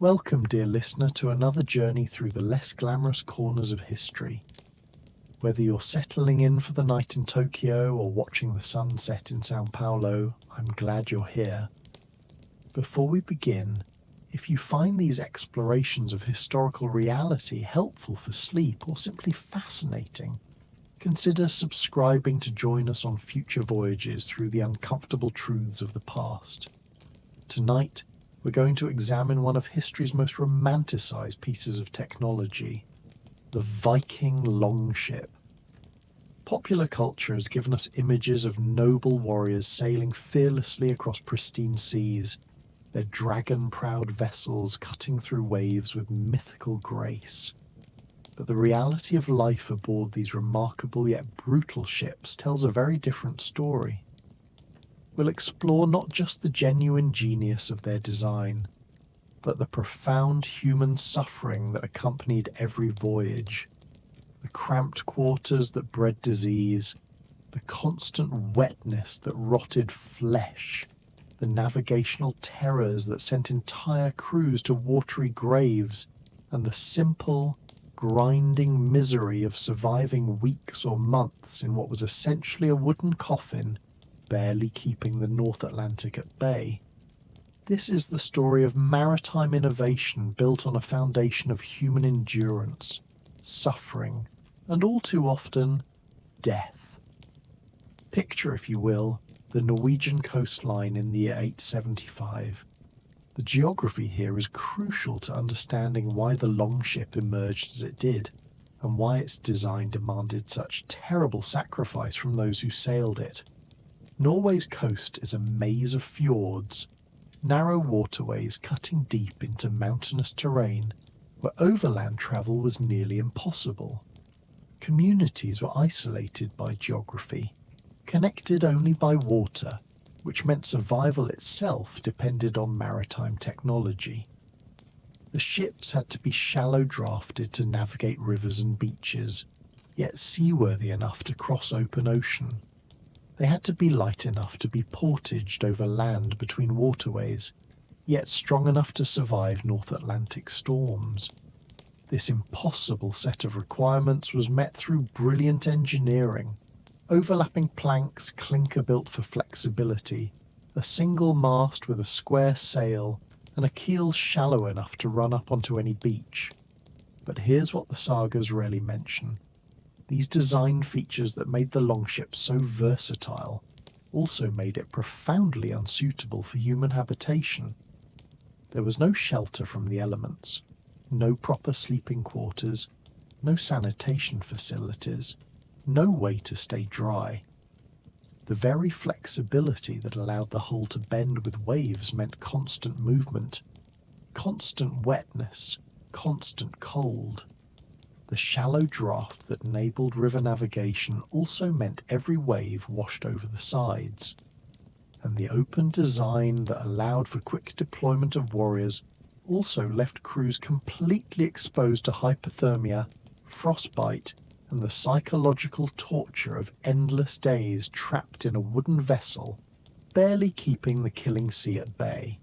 Welcome, dear listener, to another journey through the less glamorous corners of history. Whether you're settling in for the night in Tokyo or watching the sunset in Sao Paulo, I'm glad you're here. Before we begin, if you find these explorations of historical reality helpful for sleep or simply fascinating, consider subscribing to join us on future voyages through the uncomfortable truths of the past. Tonight, we're going to examine one of history's most romanticized pieces of technology, the Viking Longship. Popular culture has given us images of noble warriors sailing fearlessly across pristine seas, their dragon-prowed vessels cutting through waves with mythical grace. But the reality of life aboard these remarkable yet brutal ships tells a very different story. We'll explore not just the genuine genius of their design, but the profound human suffering that accompanied every voyage, the cramped quarters that bred disease, the constant wetness that rotted flesh, the navigational terrors that sent entire crews to watery graves, and the simple, grinding misery of surviving weeks or months in what was essentially a wooden coffin, barely keeping the North Atlantic at bay. This is the story of maritime innovation built on a foundation of human endurance, suffering, and all too often, death. Picture, if you will, the Norwegian coastline in the year 875. The geography here is crucial to understanding why the longship emerged as it did, and why its design demanded such terrible sacrifice from those who sailed it. Norway's coast is a maze of fjords, narrow waterways cutting deep into mountainous terrain where overland travel was nearly impossible. Communities were isolated by geography, connected only by water, which meant survival itself depended on maritime technology. The ships had to be shallow drafted to navigate rivers and beaches, yet seaworthy enough to cross open ocean. They had to be light enough to be portaged over land between waterways, yet strong enough to survive North Atlantic storms. This impossible set of requirements was met through brilliant engineering, overlapping planks clinker-built for flexibility, a single mast with a square sail, and a keel shallow enough to run up onto any beach. But here's what the sagas rarely mention. These design features that made the longship so versatile also made it profoundly unsuitable for human habitation. There was no shelter from the elements, no proper sleeping quarters, no sanitation facilities, no way to stay dry. The very flexibility that allowed the hull to bend with waves meant constant movement, constant wetness, constant cold. The shallow draft that enabled river navigation also meant every wave washed over the sides. And the open design that allowed for quick deployment of warriors also left crews completely exposed to hypothermia, frostbite, and the psychological torture of endless days trapped in a wooden vessel, barely keeping the killing sea at bay.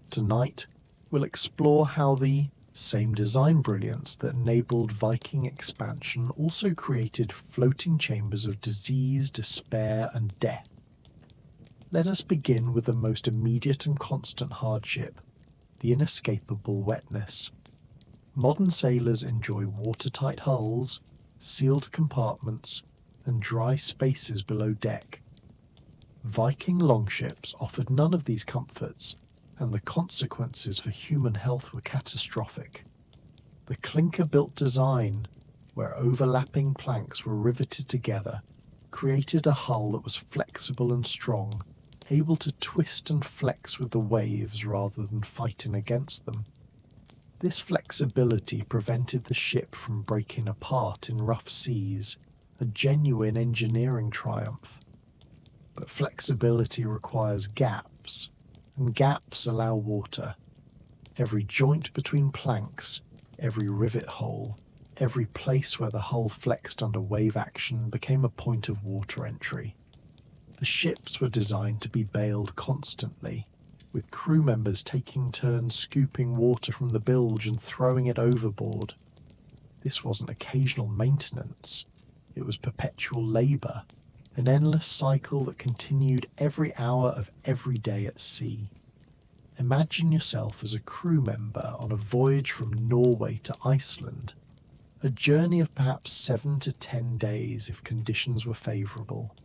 Tonight, we'll explore how the same design brilliance that enabled Viking expansion also created floating chambers of disease, despair, and death. Let us begin with the most immediate and constant hardship, the inescapable wetness. Modern sailors enjoy watertight hulls, sealed compartments, and dry spaces below deck. Viking longships offered none of these comforts, and the consequences for human health were catastrophic. The clinker-built design, where overlapping planks were riveted together, created a hull that was flexible and strong, able to twist and flex with the waves rather than fighting against them. This flexibility prevented the ship from breaking apart in rough seas, a genuine engineering triumph. But flexibility requires gaps, and gaps allow water. Every joint between planks, every rivet hole, every place where the hull flexed under wave action became a point of water entry. The ships were designed to be bailed constantly, with crew members taking turns scooping water from the bilge and throwing it overboard. This wasn't occasional maintenance, it was perpetual labour, an endless cycle that continued every hour of every day at sea. Imagine yourself as a crew member on a voyage from Norway to Iceland, a journey of perhaps 7 to 10 days if conditions were favourable.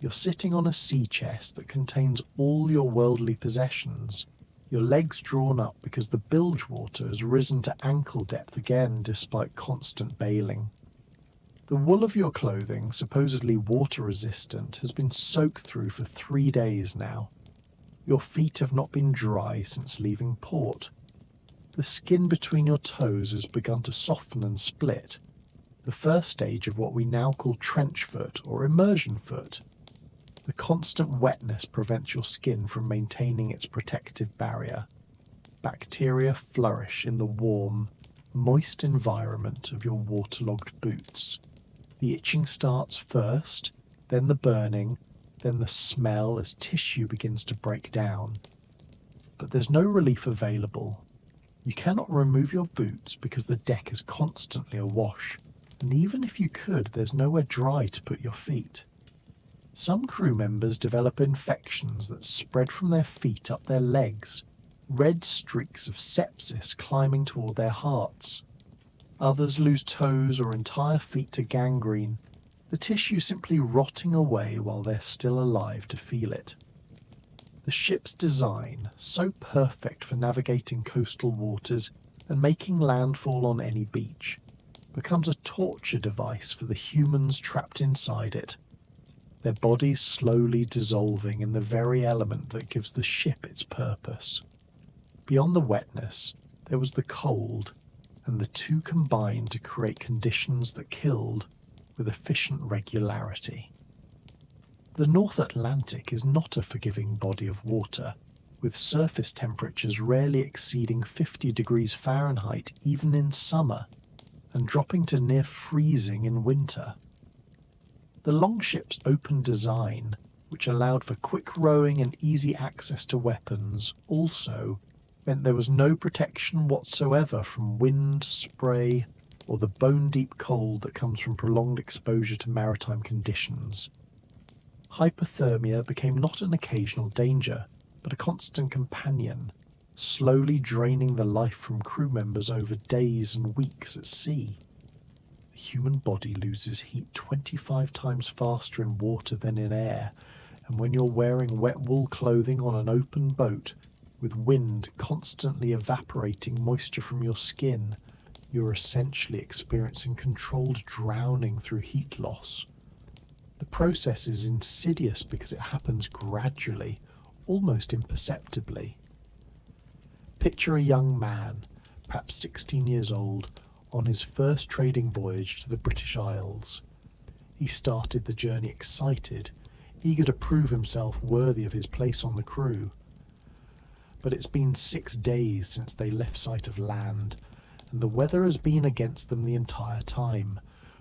You're sitting on a sea chest that contains all your worldly possessions, your legs drawn up because the bilge water has risen to ankle depth again despite constant bailing. The wool of your clothing, supposedly water resistant, has been soaked through for 3 days now. Your feet have not been dry since leaving port. The skin between your toes has begun to soften and split, the first stage of what we now call trench foot or immersion foot. The constant wetness prevents your skin from maintaining its protective barrier. Bacteria flourish in the warm, moist environment of your waterlogged boots. The itching starts first, then the burning, then the smell as tissue begins to break down. But there's no relief available. You cannot remove your boots because the deck is constantly awash, and even if you could, there's nowhere dry to put your feet. Some crew members develop infections that spread from their feet up their legs, red streaks of sepsis climbing toward their hearts. Others lose toes or entire feet to gangrene, the tissue simply rotting away while they're still alive to feel it. The ship's design, so perfect for navigating coastal waters and making landfall on any beach, becomes a torture device for the humans trapped inside it, their bodies slowly dissolving in the very element that gives the ship its purpose. Beyond the wetness, there was the cold, and the two combined to create conditions that killed with efficient regularity. The North Atlantic is not a forgiving body of water, with surface temperatures rarely exceeding 50 degrees Fahrenheit even in summer, and dropping to near freezing in winter. The longship's open design, which allowed for quick rowing and easy access to weapons, also meant there was no protection whatsoever from wind, spray, or the bone-deep cold that comes from prolonged exposure to maritime conditions. Hypothermia became not an occasional danger, but a constant companion, slowly draining the life from crew members over days and weeks at sea. The human body loses heat 25 times faster in water than in air, and when you're wearing wet wool clothing on an open boat, with wind constantly evaporating moisture from your skin, you're essentially experiencing controlled drowning through heat loss. The process is insidious because it happens gradually, almost imperceptibly. Picture a young man, perhaps 16 years old, on his first trading voyage to the British Isles. He started the journey excited, eager to prove himself worthy of his place on the crew. But it's been 6 days since they left sight of land, and the weather has been against them the entire time,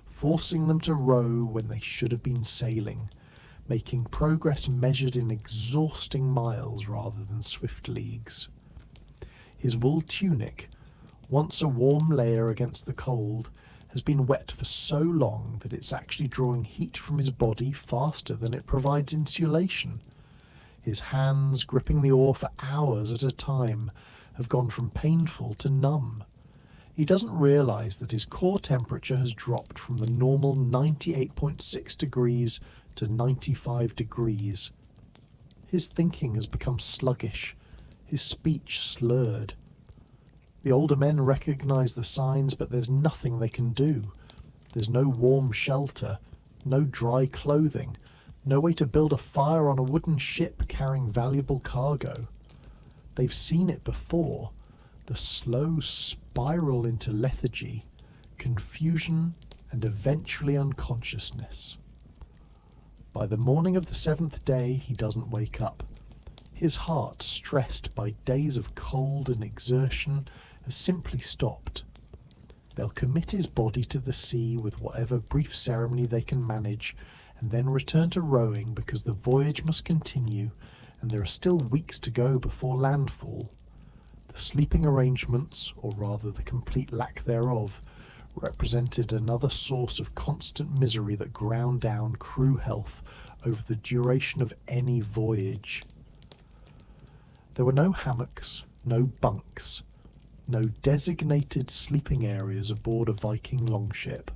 forcing them to row when they should have been sailing, making progress measured in exhausting miles rather than swift leagues. His wool tunic, once a warm layer against the cold, has been wet for so long that it's actually drawing heat from his body faster than it provides insulation. His hands, gripping the oar for hours at a time, have gone from painful to numb. He doesn't realise that his core temperature has dropped from the normal 98.6 degrees to 95 degrees. His thinking has become sluggish, his speech slurred. The older men recognise the signs, but there's nothing they can do. There's no warm shelter, no dry clothing, no way to build a fire on a wooden ship carrying valuable cargo. They've seen it before, the slow spiral into lethargy, confusion, and eventually unconsciousness. By the morning of the 7th day, he doesn't wake up. His heart, stressed by days of cold and exertion, has simply stopped. They'll commit his body to the sea with whatever brief ceremony they can manage, and then return to rowing because the voyage must continue and there are still weeks to go before landfall. The sleeping arrangements, or rather the complete lack thereof, represented another source of constant misery that ground down crew health over the duration of any voyage. There were no hammocks, no bunks, no designated sleeping areas aboard a Viking longship.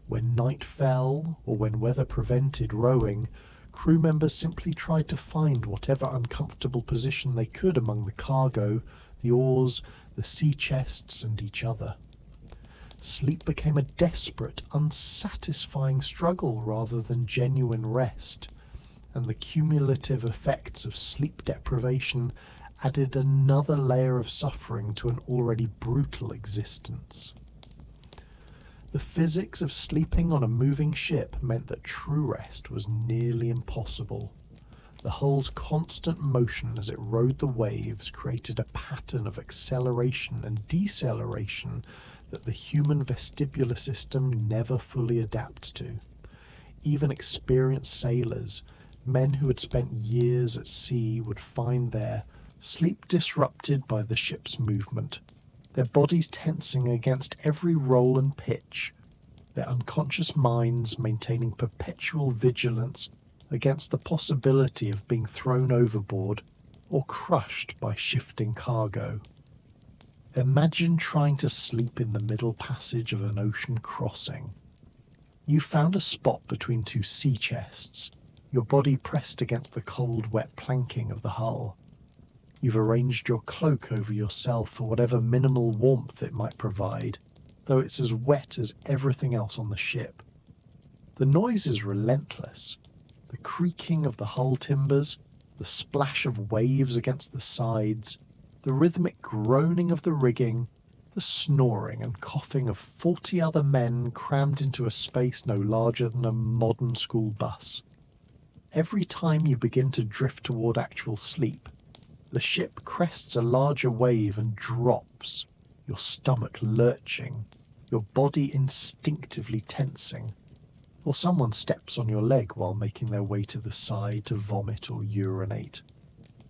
When night fell, or when weather prevented rowing, crew members simply tried to find whatever uncomfortable position they could among the cargo, the oars, the sea chests, and each other. Sleep became a desperate, unsatisfying struggle rather than genuine rest, and the cumulative effects of sleep deprivation added another layer of suffering to an already brutal existence. The physics of sleeping on a moving ship meant that true rest was nearly impossible. The hull's constant motion as it rode the waves created a pattern of acceleration and deceleration that the human vestibular system never fully adapts to. Even experienced sailors, men who had spent years at sea, would find their sleep disrupted by the ship's movement, their bodies tensing against every roll and pitch, their unconscious minds maintaining perpetual vigilance against the possibility of being thrown overboard or crushed by shifting cargo. Imagine trying to sleep in the middle passage of an ocean crossing. You found a spot between two sea chests, your body pressed against the cold, wet planking of the hull. You've arranged your cloak over yourself for whatever minimal warmth it might provide, though it's as wet as everything else on the ship. The noise is relentless. The creaking of the hull timbers, the splash of waves against the sides, the rhythmic groaning of the rigging, the snoring and coughing of 40 other men crammed into a space no larger than a modern school bus. Every time you begin to drift toward actual sleep, the ship crests a larger wave and drops, your stomach lurching, your body instinctively tensing, or someone steps on your leg while making their way to the side to vomit or urinate,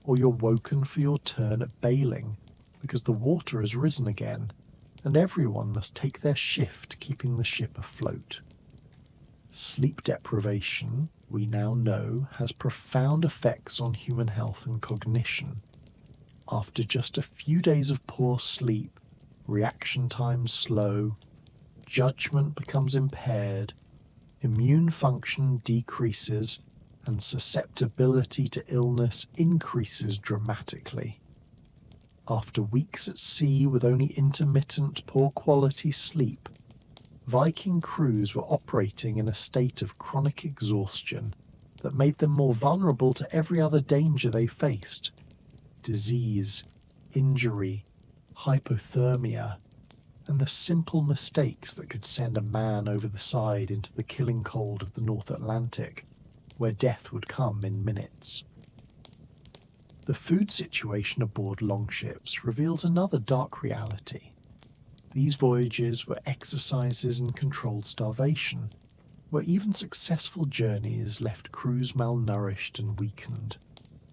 or you're woken for your turn at bailing because the water has risen again and everyone must take their shift keeping the ship afloat. Sleep deprivation, we now know, has profound effects on human health and cognition. After just a few days of poor sleep, reaction times slow, judgment becomes impaired, immune function decreases, and susceptibility to illness increases dramatically. After weeks at sea with only intermittent, poor-quality sleep, Viking crews were operating in a state of chronic exhaustion that made them more vulnerable to every other danger they faced: disease, injury, hypothermia, and the simple mistakes that could send a man over the side into the killing cold of the North Atlantic, where death would come in minutes. The food situation aboard longships reveals another dark reality. These voyages were exercises in controlled starvation, where even successful journeys left crews malnourished and weakened,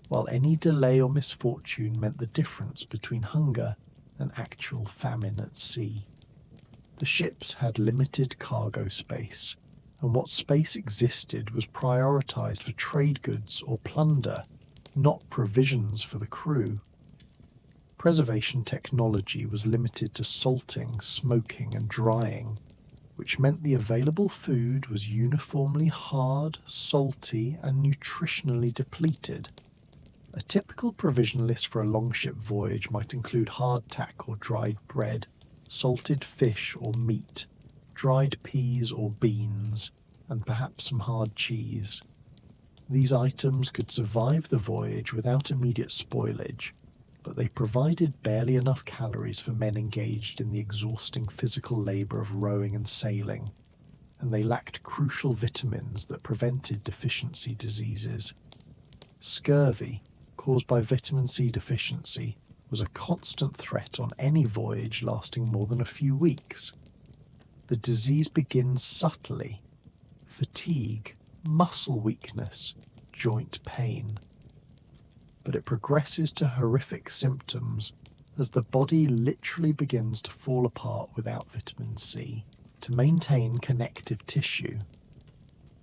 while any delay or misfortune meant the difference between hunger and actual famine at sea. The ships had limited cargo space, and what space existed was prioritized for trade goods or plunder, not provisions for the crew. Preservation technology was limited to salting, smoking, and drying, which meant the available food was uniformly hard, salty, and nutritionally depleted. A typical provision list for a longship voyage might include hardtack or dried bread, salted fish or meat, dried peas or beans, and perhaps some hard cheese. These items could survive the voyage without immediate spoilage, but they provided barely enough calories for men engaged in the exhausting physical labor of rowing and sailing, and they lacked crucial vitamins that prevented deficiency diseases. Scurvy, caused by vitamin C deficiency, was a constant threat on any voyage lasting more than a few weeks. The disease begins subtly: fatigue, muscle weakness, joint pain. but it progresses to horrific symptoms as the body literally begins to fall apart without vitamin C to maintain connective tissue.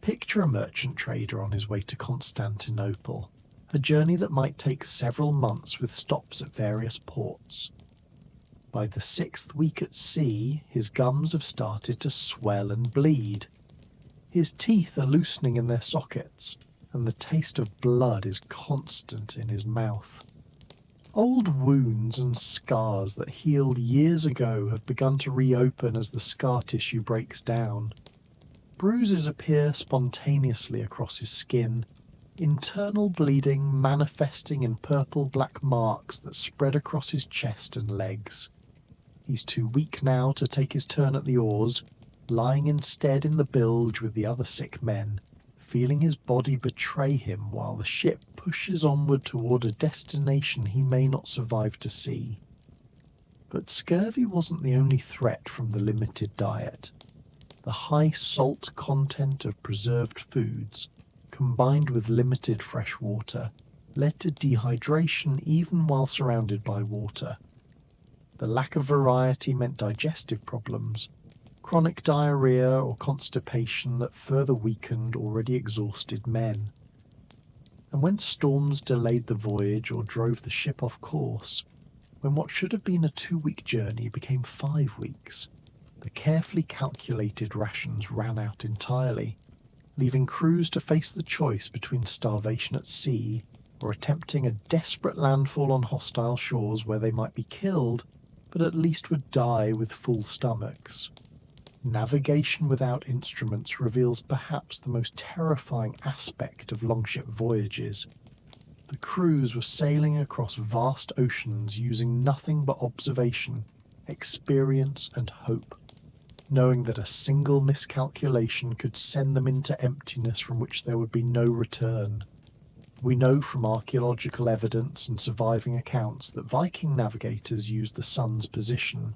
Picture a merchant trader on his way to Constantinople, a journey that might take several months with stops at various ports. By the 6th week at sea, his gums have started to swell and bleed. His teeth are loosening in their sockets, and the taste of blood is constant in his mouth. Old wounds and scars that healed years ago have begun to reopen as the scar tissue breaks down. Bruises appear spontaneously across his skin, internal bleeding manifesting in purple-black marks that spread across his chest and legs. He's too weak now to take his turn at the oars, lying instead in the bilge with the other sick men, feeling his body betray him while the ship pushes onward toward a destination he may not survive to see. But scurvy wasn't the only threat from the limited diet. The high salt content of preserved foods, combined with limited fresh water, led to dehydration even while surrounded by water. The lack of variety meant digestive problems, chronic diarrhea or constipation that further weakened already exhausted men. And when storms delayed the voyage or drove the ship off course, when what should have been a 2-week journey became 5 weeks, the carefully calculated rations ran out entirely, leaving crews to face the choice between starvation at sea or attempting a desperate landfall on hostile shores where they might be killed, but at least would die with full stomachs. Navigation without instruments reveals perhaps the most terrifying aspect of longship voyages. The crews were sailing across vast oceans using nothing but observation, experience, and hope, knowing that a single miscalculation could send them into emptiness from which there would be no return. We know from archaeological evidence and surviving accounts that Viking navigators used the sun's position,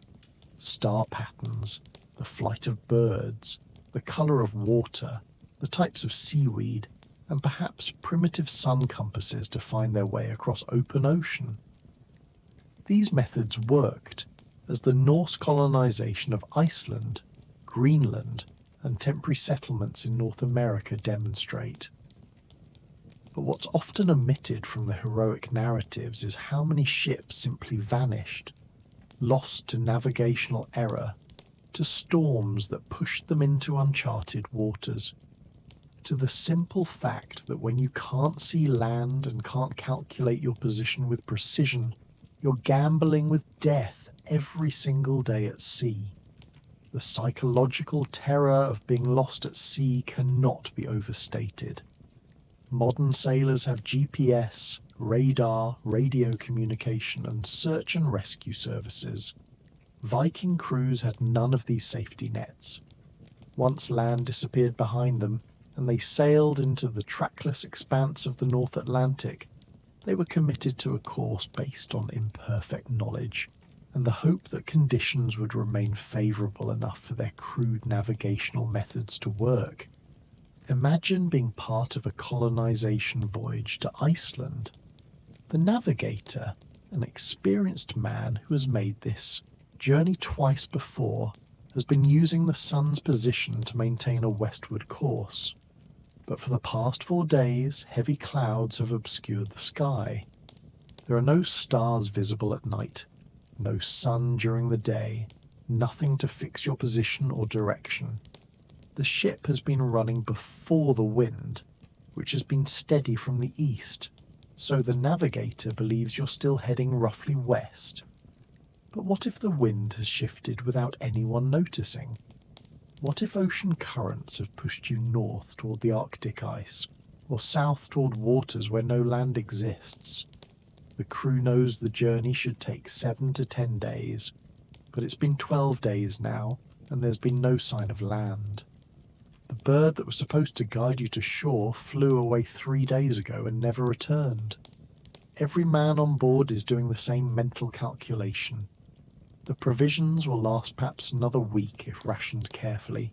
star patterns, the flight of birds, the colour of water, the types of seaweed, and perhaps primitive sun compasses to find their way across open ocean. These methods worked, as the Norse colonization of Iceland, Greenland, and temporary settlements in North America demonstrate. But what's often omitted from the heroic narratives is how many ships simply vanished, lost to navigational error, to storms that pushed them into uncharted waters, to the simple fact that when you can't see land and can't calculate your position with precision, you're gambling with death every single day at sea. The psychological terror of being lost at sea cannot be overstated. Modern sailors have GPS, radar, radio communication, and search and rescue services. Viking crews had none of these safety nets. Once land disappeared behind them, and they sailed into the trackless expanse of the North Atlantic, they were committed to a course based on imperfect knowledge, and the hope that conditions would remain favourable enough for their crude navigational methods to work. Imagine being part of a colonization voyage to Iceland. The navigator, an experienced man who has made this journey twice before, has been using the sun's position to maintain a westward course. But for the past 4 days, heavy clouds have obscured the sky. There are no stars visible at night, no sun during the day, nothing to fix your position or direction. The ship has been running before the wind, which has been steady from the east, so the navigator believes you're still heading roughly west. But what if the wind has shifted without anyone noticing? What if ocean currents have pushed you north toward the Arctic ice, or south toward waters where no land exists? The crew knows the journey should take 7 to 10 days, but it's been 12 days now, and there's been no sign of land. The bird that was supposed to guide you to shore flew away 3 days ago and never returned. Every man on board is doing the same mental calculation. The provisions will last perhaps another week if rationed carefully.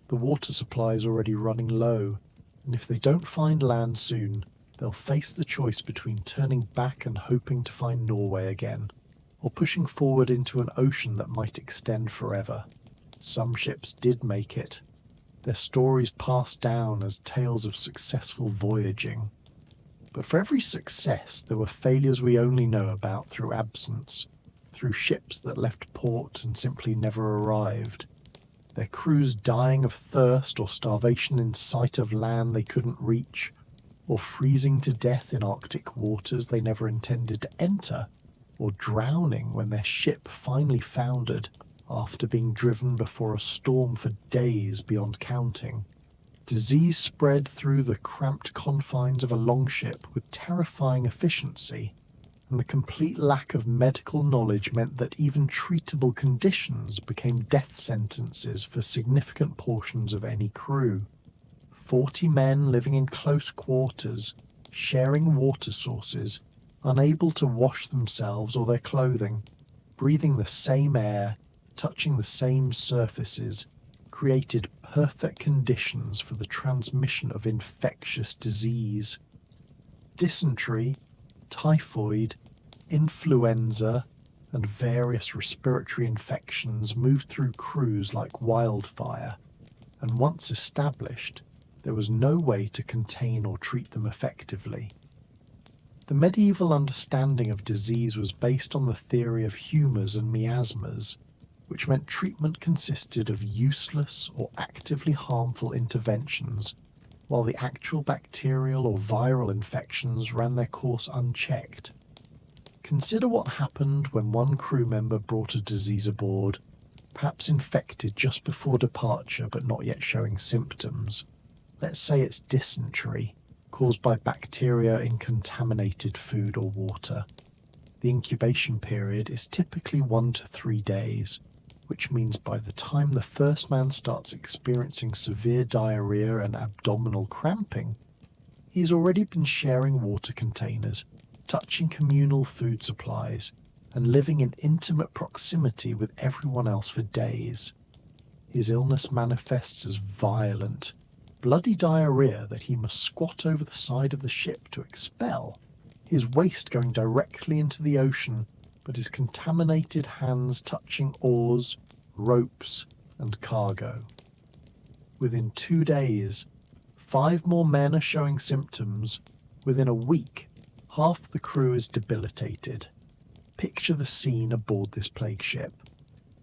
The water supply is already running low, and if they don't find land soon, they'll face the choice between turning back and hoping to find Norway again, or pushing forward into an ocean that might extend forever. Some ships did make it, their stories passed down as tales of successful voyaging. But for every success, there were failures we only know about through absence, through ships that left port and simply never arrived, their crews dying of thirst or starvation in sight of land they couldn't reach, or freezing to death in Arctic waters they never intended to enter, or drowning when their ship finally foundered after being driven before a storm for days beyond counting. Disease spread through the cramped confines of a longship with terrifying efficiency, and the complete lack of medical knowledge meant that even treatable conditions became death sentences for significant portions of any crew. 40 men living in close quarters, sharing water sources, unable to wash themselves or their clothing, breathing the same air, touching the same surfaces, created perfect conditions for the transmission of infectious disease. Dysentery, typhoid, influenza, and various respiratory infections moved through crews like wildfire, and once established, there was no way to contain or treat them effectively. The medieval understanding of disease was based on the theory of humours and miasmas, which meant treatment consisted of useless or actively harmful interventions, while the actual bacterial or viral infections ran their course unchecked. Consider what happened when one crew member brought a disease aboard, perhaps infected just before departure but not yet showing symptoms. Let's say it's dysentery, caused by bacteria in contaminated food or water. The incubation period is typically 1 to 3 days, which means by the time the first man starts experiencing severe diarrhea and abdominal cramping, he's already been sharing water containers, touching communal food supplies, and living in intimate proximity with everyone else for days. His illness manifests as violent, bloody diarrhea that he must squat over the side of the ship to expel, his waste going directly into the ocean, but his contaminated hands touching oars, ropes, and cargo. Within 2 days, 5 more men are showing symptoms. Within a week, half the crew is debilitated. Picture the scene aboard this plague ship.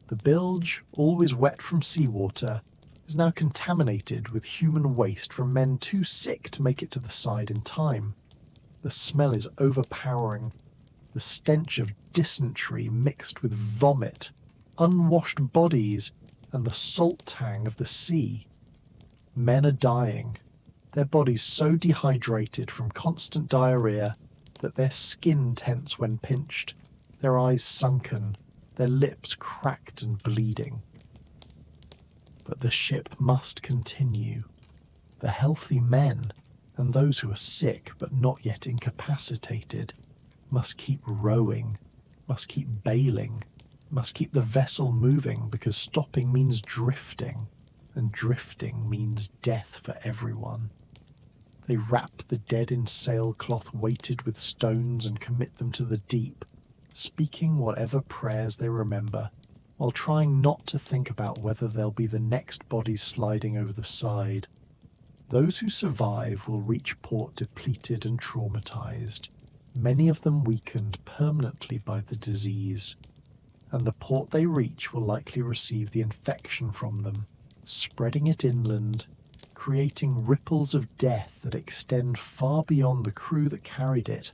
The bilge, always wet from seawater, is now contaminated with human waste from men too sick to make it to the side in time. The smell is overpowering, the stench of dysentery mixed with vomit, unwashed bodies, and the salt tang of the sea. Men are dying, their bodies so dehydrated from constant diarrhea that their skin tense when pinched, their eyes sunken, their lips cracked and bleeding. But the ship must continue. The healthy men, and those who are sick but not yet incapacitated, must keep rowing, must keep bailing, must keep the vessel moving, because stopping means drifting, and drifting means death for everyone. They wrap the dead in sailcloth weighted with stones and commit them to the deep, speaking whatever prayers they remember, while trying not to think about whether they'll be the next bodies sliding over the side. Those who survive will reach port depleted and traumatized, many of them weakened permanently by the disease, and the port they reach will likely receive the infection from them, spreading it inland, creating ripples of death that extend far beyond the crew that carried it.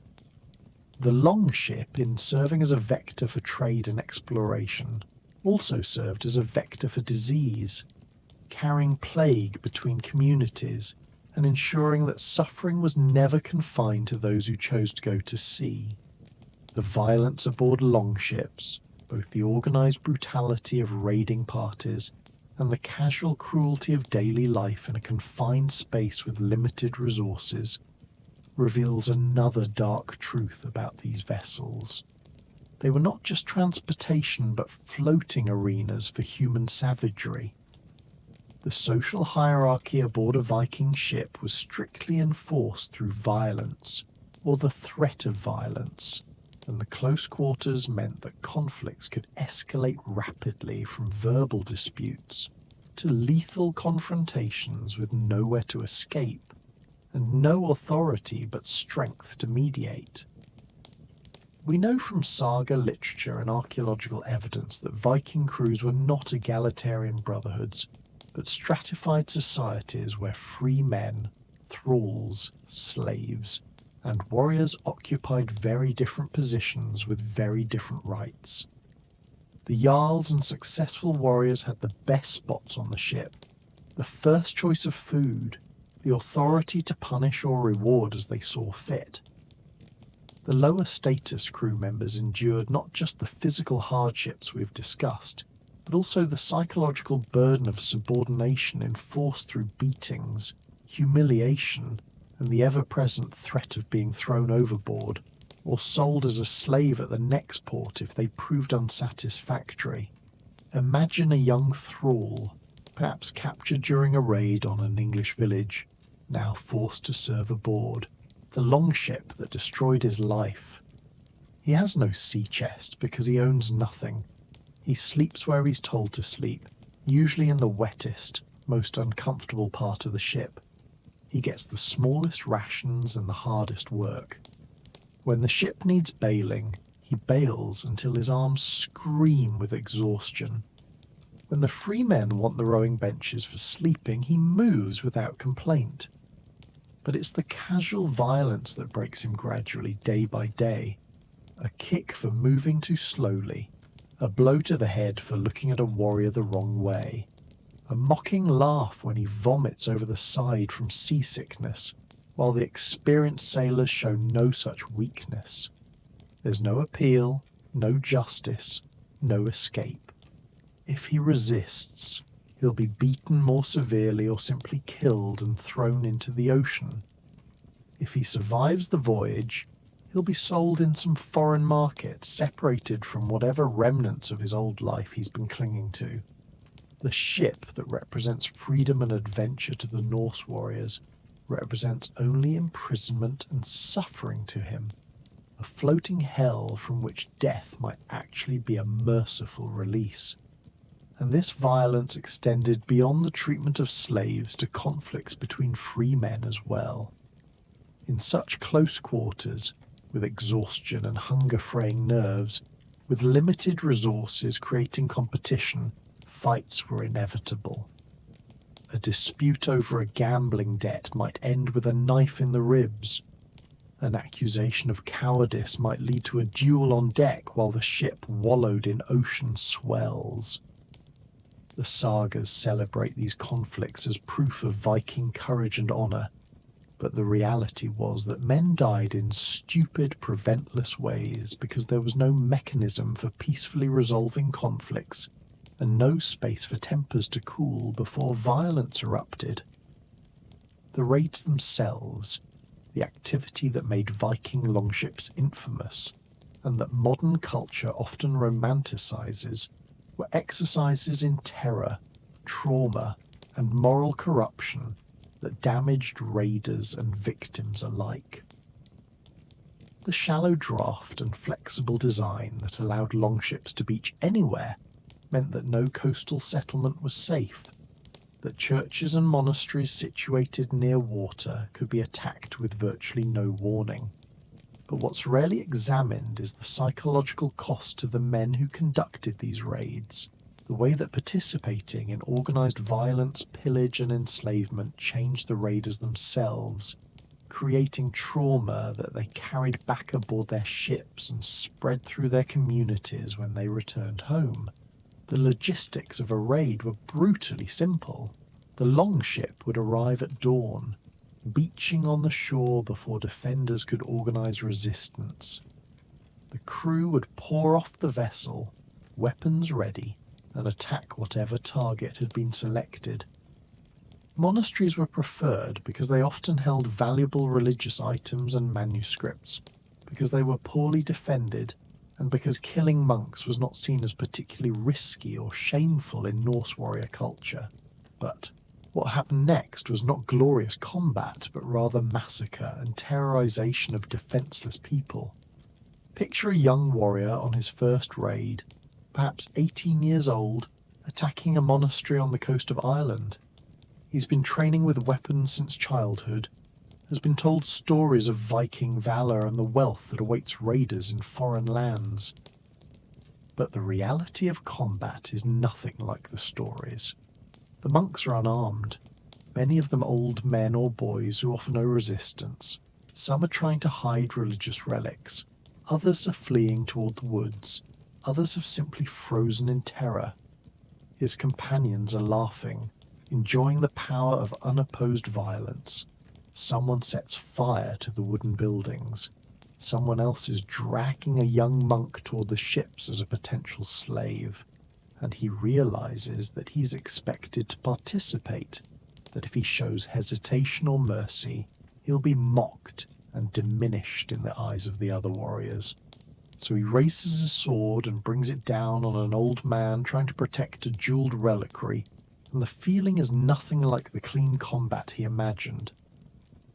The longship, in serving as a vector for trade and exploration, also served as a vector for disease, carrying plague between communities and ensuring that suffering was never confined to those who chose to go to sea. The violence aboard longships, both the organized brutality of raiding parties and the casual cruelty of daily life in a confined space with limited resources, reveals another dark truth about these vessels. They were not just transportation but floating arenas for human savagery. The social hierarchy aboard a Viking ship was strictly enforced through violence, or the threat of violence, and the close quarters meant that conflicts could escalate rapidly from verbal disputes to lethal confrontations with nowhere to escape and no authority but strength to mediate. We know from saga literature and archaeological evidence that Viking crews were not egalitarian brotherhoods, but stratified societies where free men, thralls, slaves, and warriors occupied very different positions with very different rights. The jarls and successful warriors had the best spots on the ship, the first choice of food, the authority to punish or reward as they saw fit. The lower status crew members endured not just the physical hardships we've discussed, but also the psychological burden of subordination enforced through beatings, humiliation, and the ever-present threat of being thrown overboard or sold as a slave at the next port if they proved unsatisfactory. Imagine a young thrall, perhaps captured during a raid on an English village, now forced to serve aboard the longship that destroyed his life. He has no sea chest because he owns nothing. He sleeps where he's told to sleep, usually in the wettest, most uncomfortable part of the ship. He gets the smallest rations and the hardest work. When the ship needs bailing, he bails until his arms scream with exhaustion. When the free men want the rowing benches for sleeping, he moves without complaint. But it's the casual violence that breaks him gradually, day by day. A kick for moving too slowly, a blow to the head for looking at a warrior the wrong way, a mocking laugh when he vomits over the side from seasickness, while the experienced sailors show no such weakness. There's no appeal, no justice, no escape. If he resists, he'll be beaten more severely or simply killed and thrown into the ocean. If he survives the voyage, he'll be sold in some foreign market, separated from whatever remnants of his old life he's been clinging to. The ship that represents freedom and adventure to the Norse warriors represents only imprisonment and suffering to him, a floating hell from which death might actually be a merciful release. And this violence extended beyond the treatment of slaves to conflicts between free men as well. In such close quarters, with exhaustion and hunger fraying nerves, with limited resources creating competition, fights were inevitable. A dispute over a gambling debt might end with a knife in the ribs. An accusation of cowardice might lead to a duel on deck while the ship wallowed in ocean swells. The sagas celebrate these conflicts as proof of Viking courage and honor, but the reality was that men died in stupid, preventless ways because there was no mechanism for peacefully resolving conflicts and no space for tempers to cool before violence erupted. The raids themselves, the activity that made Viking longships infamous, and that modern culture often romanticizes, were exercises in terror, trauma, and moral corruption that damaged raiders and victims alike. The shallow draft and flexible design that allowed longships to beach anywhere meant that no coastal settlement was safe, that churches and monasteries situated near water could be attacked with virtually no warning. But what's rarely examined is the psychological cost to the men who conducted these raids, the way that participating in organized violence, pillage, and enslavement changed the raiders themselves, creating trauma that they carried back aboard their ships and spread through their communities when they returned home. The logistics of a raid were brutally simple. The longship would arrive at dawn, beaching on the shore before defenders could organize resistance. The crew would pour off the vessel, weapons ready, and attack whatever target had been selected. Monasteries were preferred because they often held valuable religious items and manuscripts, because they were poorly defended, and because killing monks was not seen as particularly risky or shameful in Norse warrior culture. But what happened next was not glorious combat, but rather massacre and terrorization of defenseless people. Picture a young warrior on his first raid, perhaps 18 years old, attacking a monastery on the coast of Ireland. He's been training with weapons since childhood, has been told stories of Viking valor and the wealth that awaits raiders in foreign lands. But the reality of combat is nothing like the stories. The monks are unarmed, many of them old men or boys who offer no resistance. Some are trying to hide religious relics, others are fleeing toward the woods, others have simply frozen in terror. His companions are laughing, enjoying the power of unopposed violence. Someone sets fire to the wooden buildings. Someone else is dragging a young monk toward the ships as a potential slave. And he realizes that he's expected to participate, that if he shows hesitation or mercy, he'll be mocked and diminished in the eyes of the other warriors. So he raises his sword and brings it down on an old man trying to protect a jeweled reliquary, and the feeling is nothing like the clean combat he imagined.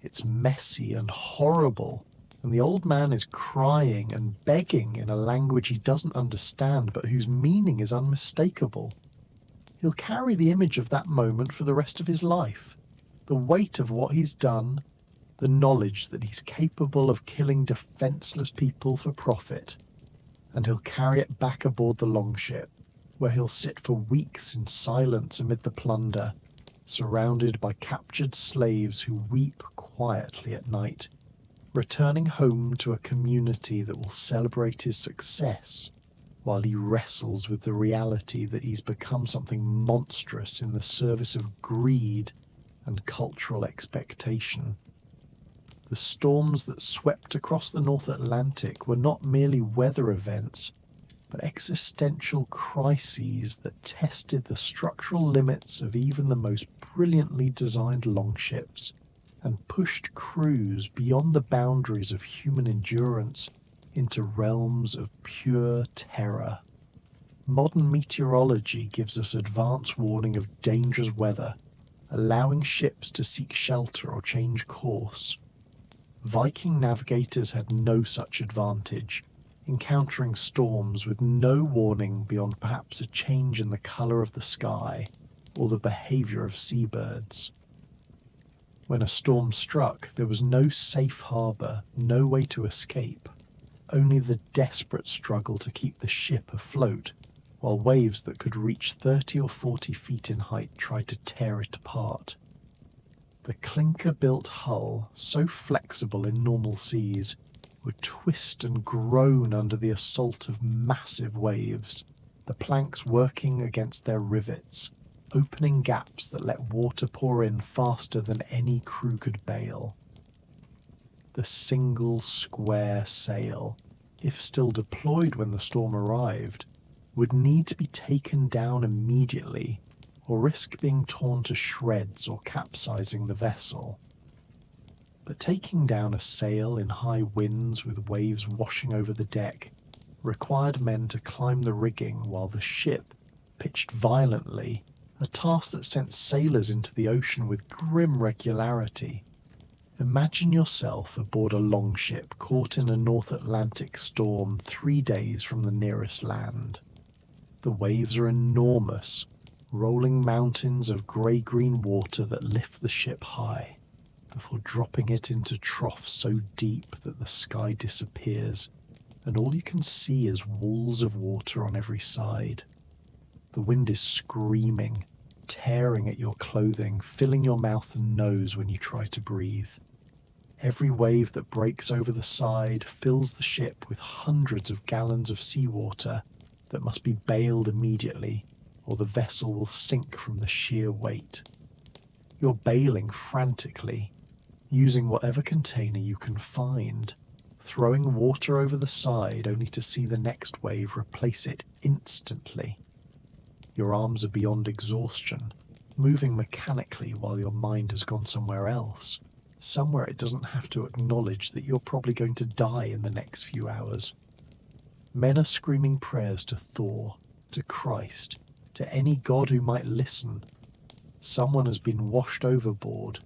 It's messy and horrible, and the old man is crying and begging in a language he doesn't understand but whose meaning is unmistakable. He'll carry the image of that moment for the rest of his life, the weight of what he's done, the knowledge that he's capable of killing defenseless people for profit, and he'll carry it back aboard the longship, where he'll sit for weeks in silence amid the plunder, surrounded by captured slaves who weep quietly at night, returning home to a community that will celebrate his success, while he wrestles with the reality that he's become something monstrous in the service of greed and cultural expectation. The storms that swept across the North Atlantic were not merely weather events, but existential crises that tested the structural limits of even the most brilliantly designed longships and pushed crews beyond the boundaries of human endurance into realms of pure terror. Modern meteorology gives us advance warning of dangerous weather, allowing ships to seek shelter or change course. Viking navigators had no such advantage, encountering storms with no warning beyond perhaps a change in the colour of the sky or the behaviour of seabirds. When a storm struck, there was no safe harbour, no way to escape, only the desperate struggle to keep the ship afloat, while waves that could reach 30 or 40 feet in height tried to tear it apart. The clinker-built hull, so flexible in normal seas, would twist and groan under the assault of massive waves, the planks working against their rivets, opening gaps that let water pour in faster than any crew could bail. The single square sail, if still deployed when the storm arrived, would need to be taken down immediately or risk being torn to shreds or capsizing the vessel. But taking down a sail in high winds with waves washing over the deck required men to climb the rigging while the ship pitched violently, a task that sent sailors into the ocean with grim regularity. Imagine yourself aboard a longship caught in a North Atlantic storm 3 days from the nearest land. The waves are enormous, rolling mountains of grey-green water that lift the ship high, before dropping it into troughs so deep that the sky disappears, and all you can see is walls of water on every side. The wind is screaming, tearing at your clothing, filling your mouth and nose when you try to breathe. Every wave that breaks over the side fills the ship with hundreds of gallons of seawater that must be bailed immediately, or the vessel will sink from the sheer weight. You're bailing frantically, using whatever container you can find, throwing water over the side only to see the next wave replace it instantly. Your arms are beyond exhaustion, moving mechanically while your mind has gone somewhere else, somewhere it doesn't have to acknowledge that you're probably going to die in the next few hours. Men are screaming prayers to Thor, to Christ, to any god who might listen. Someone has been washed overboard,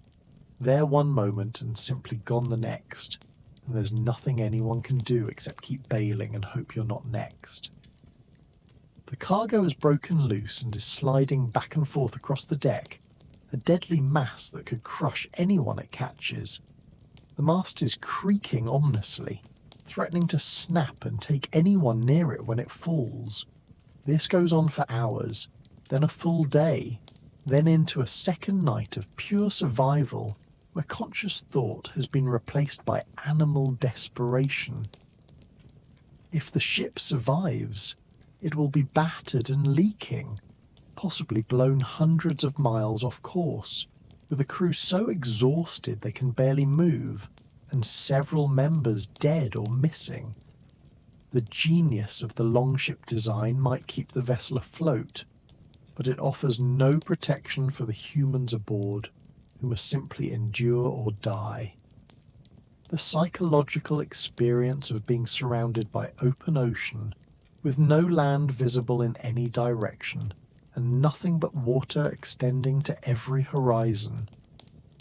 there one moment and simply gone the next, and there's nothing anyone can do except keep bailing and hope you're not next. The cargo has broken loose and is sliding back and forth across the deck, a deadly mass that could crush anyone it catches. The mast is creaking ominously, threatening to snap and take anyone near it when it falls. This goes on for hours, then a full day, then into a second night of pure survival where conscious thought has been replaced by animal desperation. If the ship survives, it will be battered and leaking, possibly blown hundreds of miles off course, with a crew so exhausted they can barely move, and several members dead or missing. The genius of the longship design might keep the vessel afloat, but it offers no protection for the humans aboard, who must simply endure or die. The psychological experience of being surrounded by open ocean, with no land visible in any direction, and nothing but water extending to every horizon,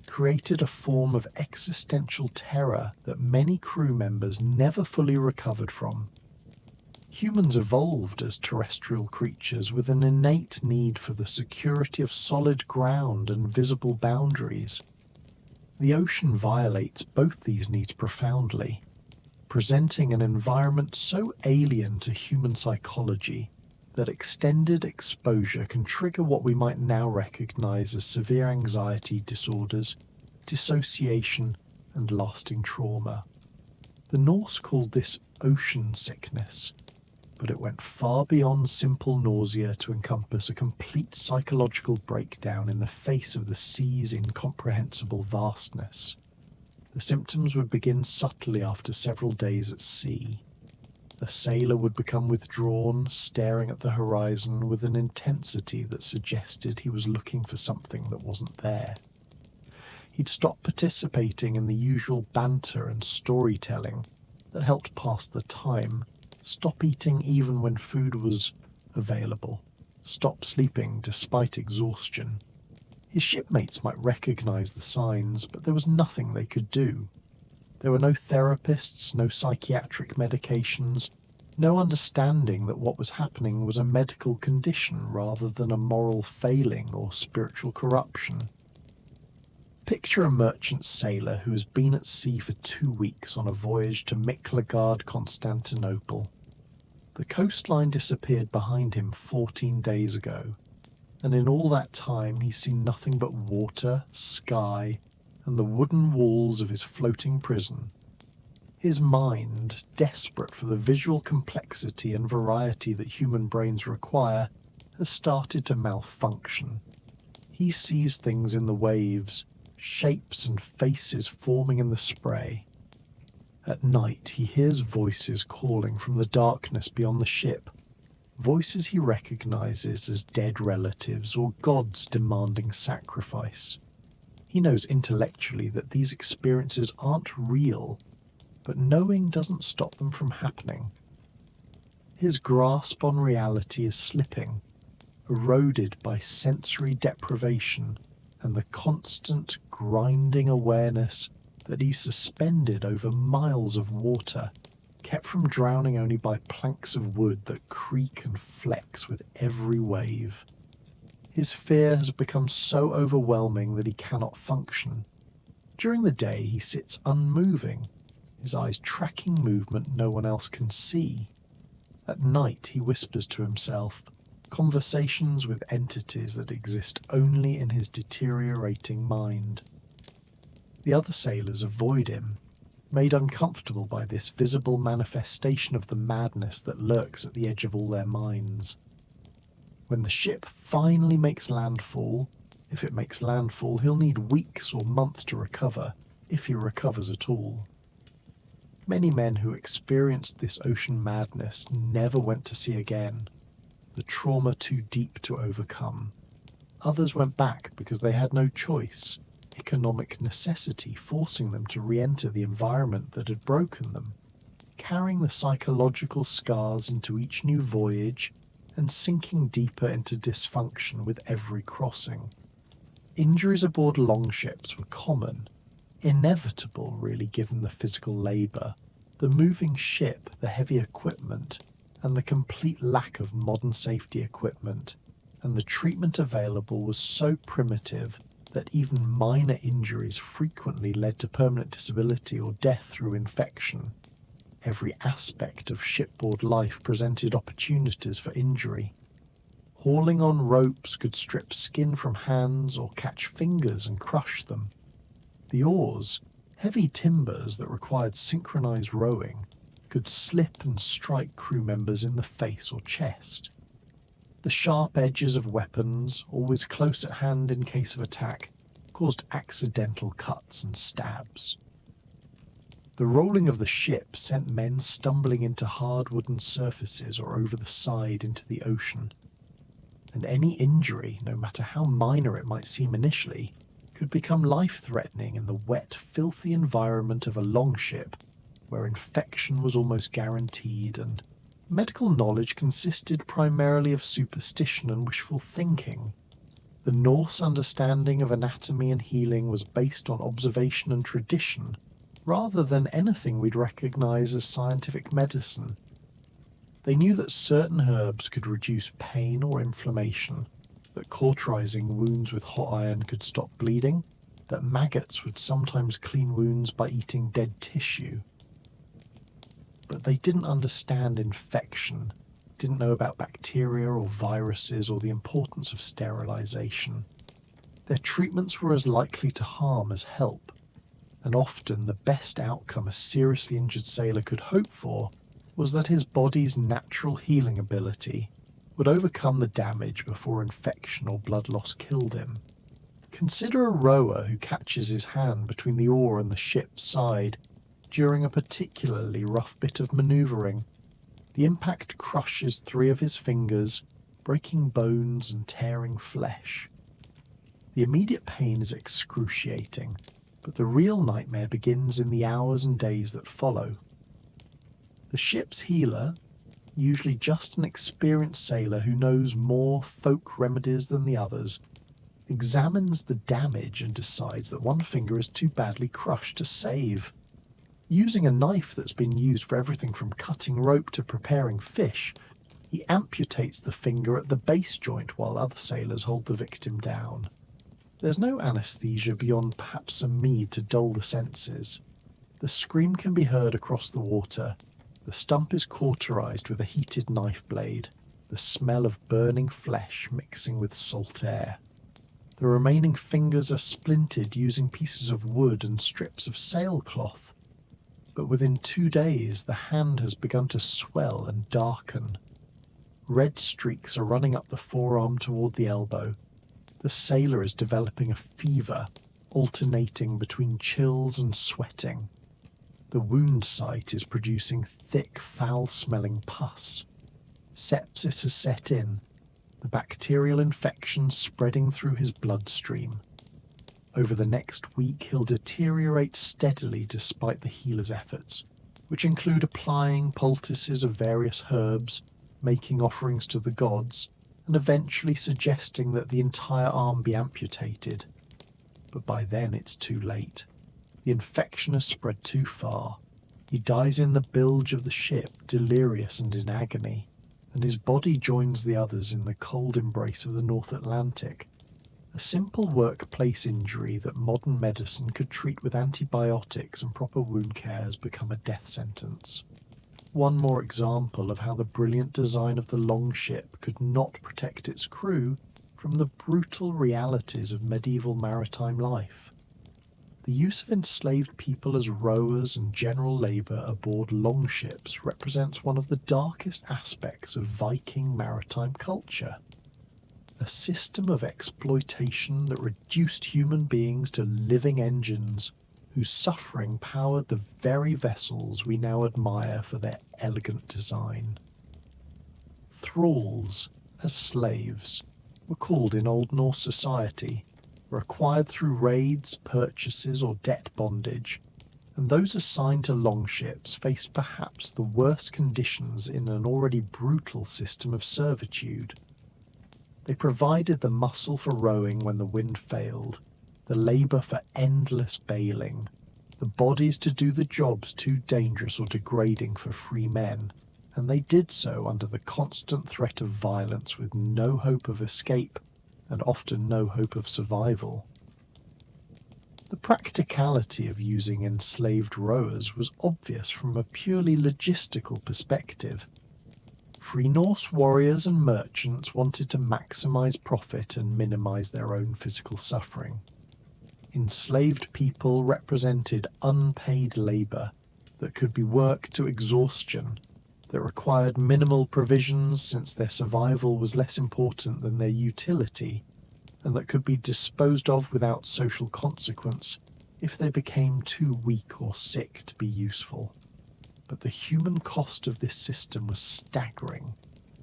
created a form of existential terror that many crew members never fully recovered from. Humans evolved as terrestrial creatures with an innate need for the security of solid ground and visible boundaries. The ocean violates both these needs profoundly, presenting an environment so alien to human psychology that extended exposure can trigger what we might now recognize as severe anxiety disorders, dissociation, and lasting trauma. The Norse called this ocean sickness, but it went far beyond simple nausea to encompass a complete psychological breakdown in the face of the sea's incomprehensible vastness. The symptoms would begin subtly after several days at sea. A sailor would become withdrawn, staring at the horizon with an intensity that suggested he was looking for something that wasn't there. He'd stop participating in the usual banter and storytelling that helped pass the time, stop eating even when food was available, stop sleeping despite exhaustion. His shipmates might recognize the signs, but there was nothing they could do. There were no therapists, no psychiatric medications, no understanding that what was happening was a medical condition rather than a moral failing or spiritual corruption. Picture a merchant sailor who has been at sea for 2 weeks on a voyage to Miklagard, Constantinople. The coastline disappeared behind him 14 days ago, and in all that time he's seen nothing but water, sky, and the wooden walls of his floating prison. His mind, desperate for the visual complexity and variety that human brains require, has started to malfunction. He sees things in the waves, shapes and faces forming in the spray. At night he hears voices calling from the darkness beyond the ship, voices he recognizes as dead relatives or gods demanding sacrifice. He knows intellectually that these experiences aren't real, but knowing doesn't stop them from happening. His grasp on reality is slipping, eroded by sensory deprivation and the constant grinding awareness that he's suspended over miles of water, kept from drowning only by planks of wood that creak and flex with every wave. His fear has become so overwhelming that he cannot function. During the day he sits unmoving, his eyes tracking movement no one else can see. At night he whispers to himself, conversations with entities that exist only in his deteriorating mind. The other sailors avoid him, made uncomfortable by this visible manifestation of the madness that lurks at the edge of all their minds. When the ship finally makes landfall, if it makes landfall, he'll need weeks or months to recover, if he recovers at all. Many men who experienced this ocean madness never went to sea again, the trauma too deep to overcome. Others went back because they had no choice, economic necessity forcing them to re-enter the environment that had broken them, carrying the psychological scars into each new voyage and sinking deeper into dysfunction with every crossing. Injuries aboard longships were common, inevitable really given the physical labour, the moving ship, the heavy equipment, and the complete lack of modern safety equipment, and the treatment available was so primitive that even minor injuries frequently led to permanent disability or death through infection. Every aspect of shipboard life presented opportunities for injury. Hauling on ropes could strip skin from hands or catch fingers and crush them. The oars, heavy timbers that required synchronized rowing, could slip and strike crew members in the face or chest. The sharp edges of weapons, always close at hand in case of attack, caused accidental cuts and stabs. The rolling of the ship sent men stumbling into hard wooden surfaces or over the side into the ocean. And any injury, no matter how minor it might seem initially, could become life-threatening in the wet, filthy environment of a longship, where infection was almost guaranteed, and medical knowledge consisted primarily of superstition and wishful thinking. The Norse understanding of anatomy and healing was based on observation and tradition, rather than anything we'd recognize as scientific medicine. They knew that certain herbs could reduce pain or inflammation, that cauterizing wounds with hot iron could stop bleeding, that maggots would sometimes clean wounds by eating dead tissue. But they didn't understand infection, didn't know about bacteria or viruses or the importance of sterilization. Their treatments were as likely to harm as help, and often the best outcome a seriously injured sailor could hope for was that his body's natural healing ability would overcome the damage before infection or blood loss killed him. Consider a rower who catches his hand between the oar and the ship's side during a particularly rough bit of manoeuvring. The impact crushes 3 of his fingers, breaking bones and tearing flesh. The immediate pain is excruciating, but the real nightmare begins in the hours and days that follow. The ship's healer, usually just an experienced sailor who knows more folk remedies than the others, examines the damage and decides that one finger is too badly crushed to save. Using a knife that's been used for everything from cutting rope to preparing fish, he amputates the finger at the base joint while other sailors hold the victim down. There's no anesthesia beyond perhaps some mead to dull the senses. The scream can be heard across the water. The stump is cauterized with a heated knife blade, the smell of burning flesh mixing with salt air. The remaining fingers are splintered using pieces of wood and strips of sailcloth. But within 2 days the hand has begun to swell and darken. Red streaks are running up the forearm toward the elbow. The sailor is developing a fever, alternating between chills and sweating. The wound site is producing thick, foul-smelling pus. Sepsis has set in, the bacterial infection spreading through his bloodstream. Over the next week, he'll deteriorate steadily despite the healer's efforts, which include applying poultices of various herbs, making offerings to the gods, and eventually suggesting that the entire arm be amputated. But by then it's too late. The infection has spread too far. He dies in the bilge of the ship, delirious and in agony, and his body joins the others in the cold embrace of the North Atlantic. A simple workplace injury that modern medicine could treat with antibiotics and proper wound care has become a death sentence. One more example of how the brilliant design of the longship could not protect its crew from the brutal realities of medieval maritime life. The use of enslaved people as rowers and general labour aboard longships represents one of the darkest aspects of Viking maritime culture. A system of exploitation that reduced human beings to living engines whose suffering powered the very vessels we now admire for their elegant design. Thralls, as slaves, were called in Old Norse society, were acquired through raids, purchases, or debt bondage, and those assigned to longships faced perhaps the worst conditions in an already brutal system of servitude. They provided the muscle for rowing when the wind failed, the labour for endless bailing, the bodies to do the jobs too dangerous or degrading for free men, and they did so under the constant threat of violence with no hope of escape and often no hope of survival. The practicality of using enslaved rowers was obvious from a purely logistical perspective. Free Norse warriors and merchants wanted to maximize profit and minimize their own physical suffering. Enslaved people represented unpaid labor that could be worked to exhaustion, that required minimal provisions since their survival was less important than their utility, and that could be disposed of without social consequence if they became too weak or sick to be useful. But the human cost of this system was staggering,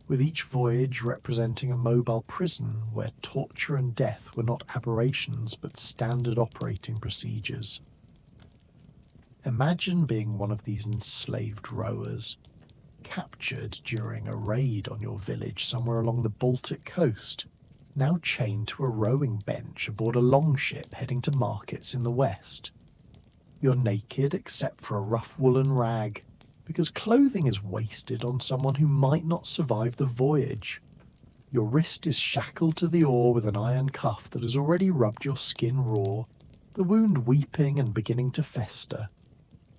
with each voyage representing a mobile prison where torture and death were not aberrations but standard operating procedures. Imagine being one of these enslaved rowers, captured during a raid on your village somewhere along the Baltic coast, now chained to a rowing bench aboard a longship heading to markets in the west. You're naked except for a rough woolen rag, because clothing is wasted on someone who might not survive the voyage. Your wrist is shackled to the oar with an iron cuff that has already rubbed your skin raw, the wound weeping and beginning to fester.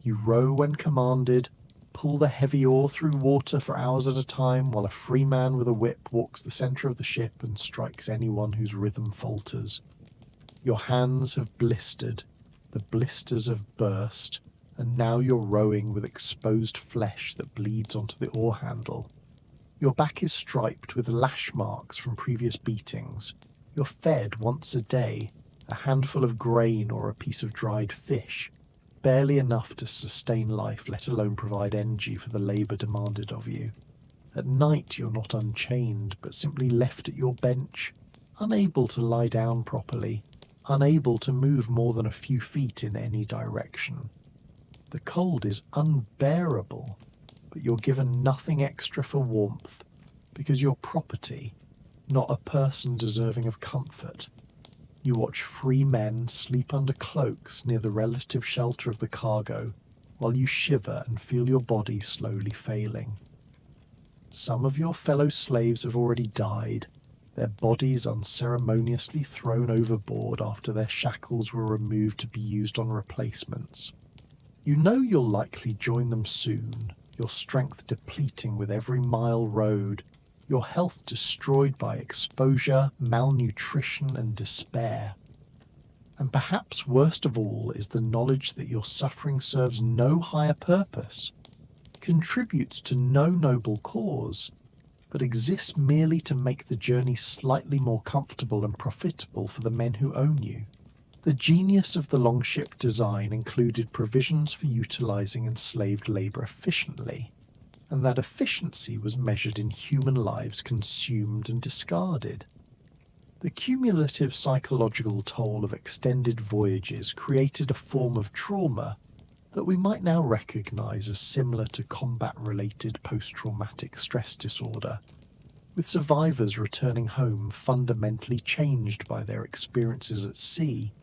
You row when commanded, pull the heavy oar through water for hours at a time while a free man with a whip walks the centre of the ship and strikes anyone whose rhythm falters. Your hands have blistered, the blisters have burst, and now you're rowing with exposed flesh that bleeds onto the oar handle. Your back is striped with lash marks from previous beatings. You're fed once a day, a handful of grain or a piece of dried fish, barely enough to sustain life, let alone provide energy for the labour demanded of you. At night you're not unchained, but simply left at your bench, unable to lie down properly, unable to move more than a few feet in any direction. The cold is unbearable, but you're given nothing extra for warmth, because you're property, not a person deserving of comfort. You watch free men sleep under cloaks near the relative shelter of the cargo, while you shiver and feel your body slowly failing. Some of your fellow slaves have already died, their bodies unceremoniously thrown overboard after their shackles were removed to be used on replacements. You know you'll likely join them soon, your strength depleting with every mile rowed, your health destroyed by exposure, malnutrition, and despair. And perhaps worst of all is the knowledge that your suffering serves no higher purpose, contributes to no noble cause, but exists merely to make the journey slightly more comfortable and profitable for the men who own you. The genius of the longship design included provisions for utilizing enslaved labor efficiently, and that efficiency was measured in human lives consumed and discarded. The cumulative psychological toll of extended voyages created a form of trauma that we might now recognize as similar to combat-related post-traumatic stress disorder, with survivors returning home fundamentally changed by their experiences at sea,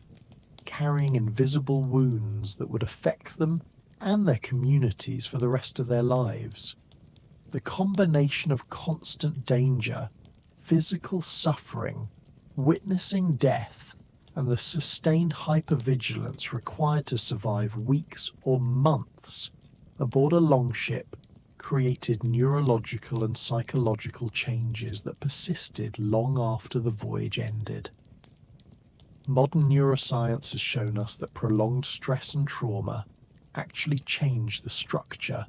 carrying invisible wounds that would affect them and their communities for the rest of their lives. The combination of constant danger, physical suffering, witnessing death, and the sustained hypervigilance required to survive weeks or months aboard a longship created neurological and psychological changes that persisted long after the voyage ended. Modern neuroscience has shown us that prolonged stress and trauma actually change the structure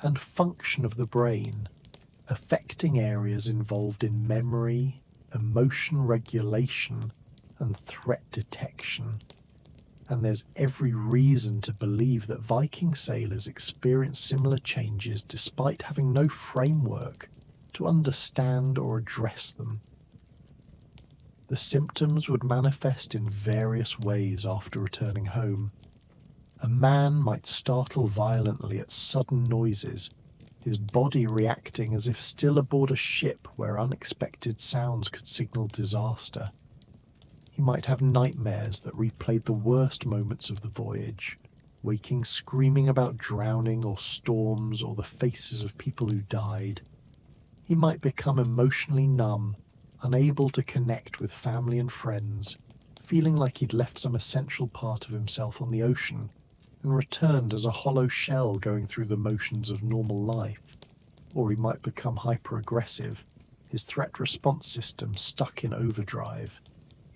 and function of the brain, affecting areas involved in memory, emotion regulation, and threat detection. And there's every reason to believe that Viking sailors experienced similar changes despite having no framework to understand or address them. The symptoms would manifest in various ways after returning home. A man might startle violently at sudden noises, his body reacting as if still aboard a ship where unexpected sounds could signal disaster. He might have nightmares that replayed the worst moments of the voyage, waking screaming about drowning or storms or the faces of people who died. He might become emotionally numb, unable to connect with family and friends, feeling like he'd left some essential part of himself on the ocean and returned as a hollow shell going through the motions of normal life. Or he might become hyper-aggressive, his threat response system stuck in overdrive,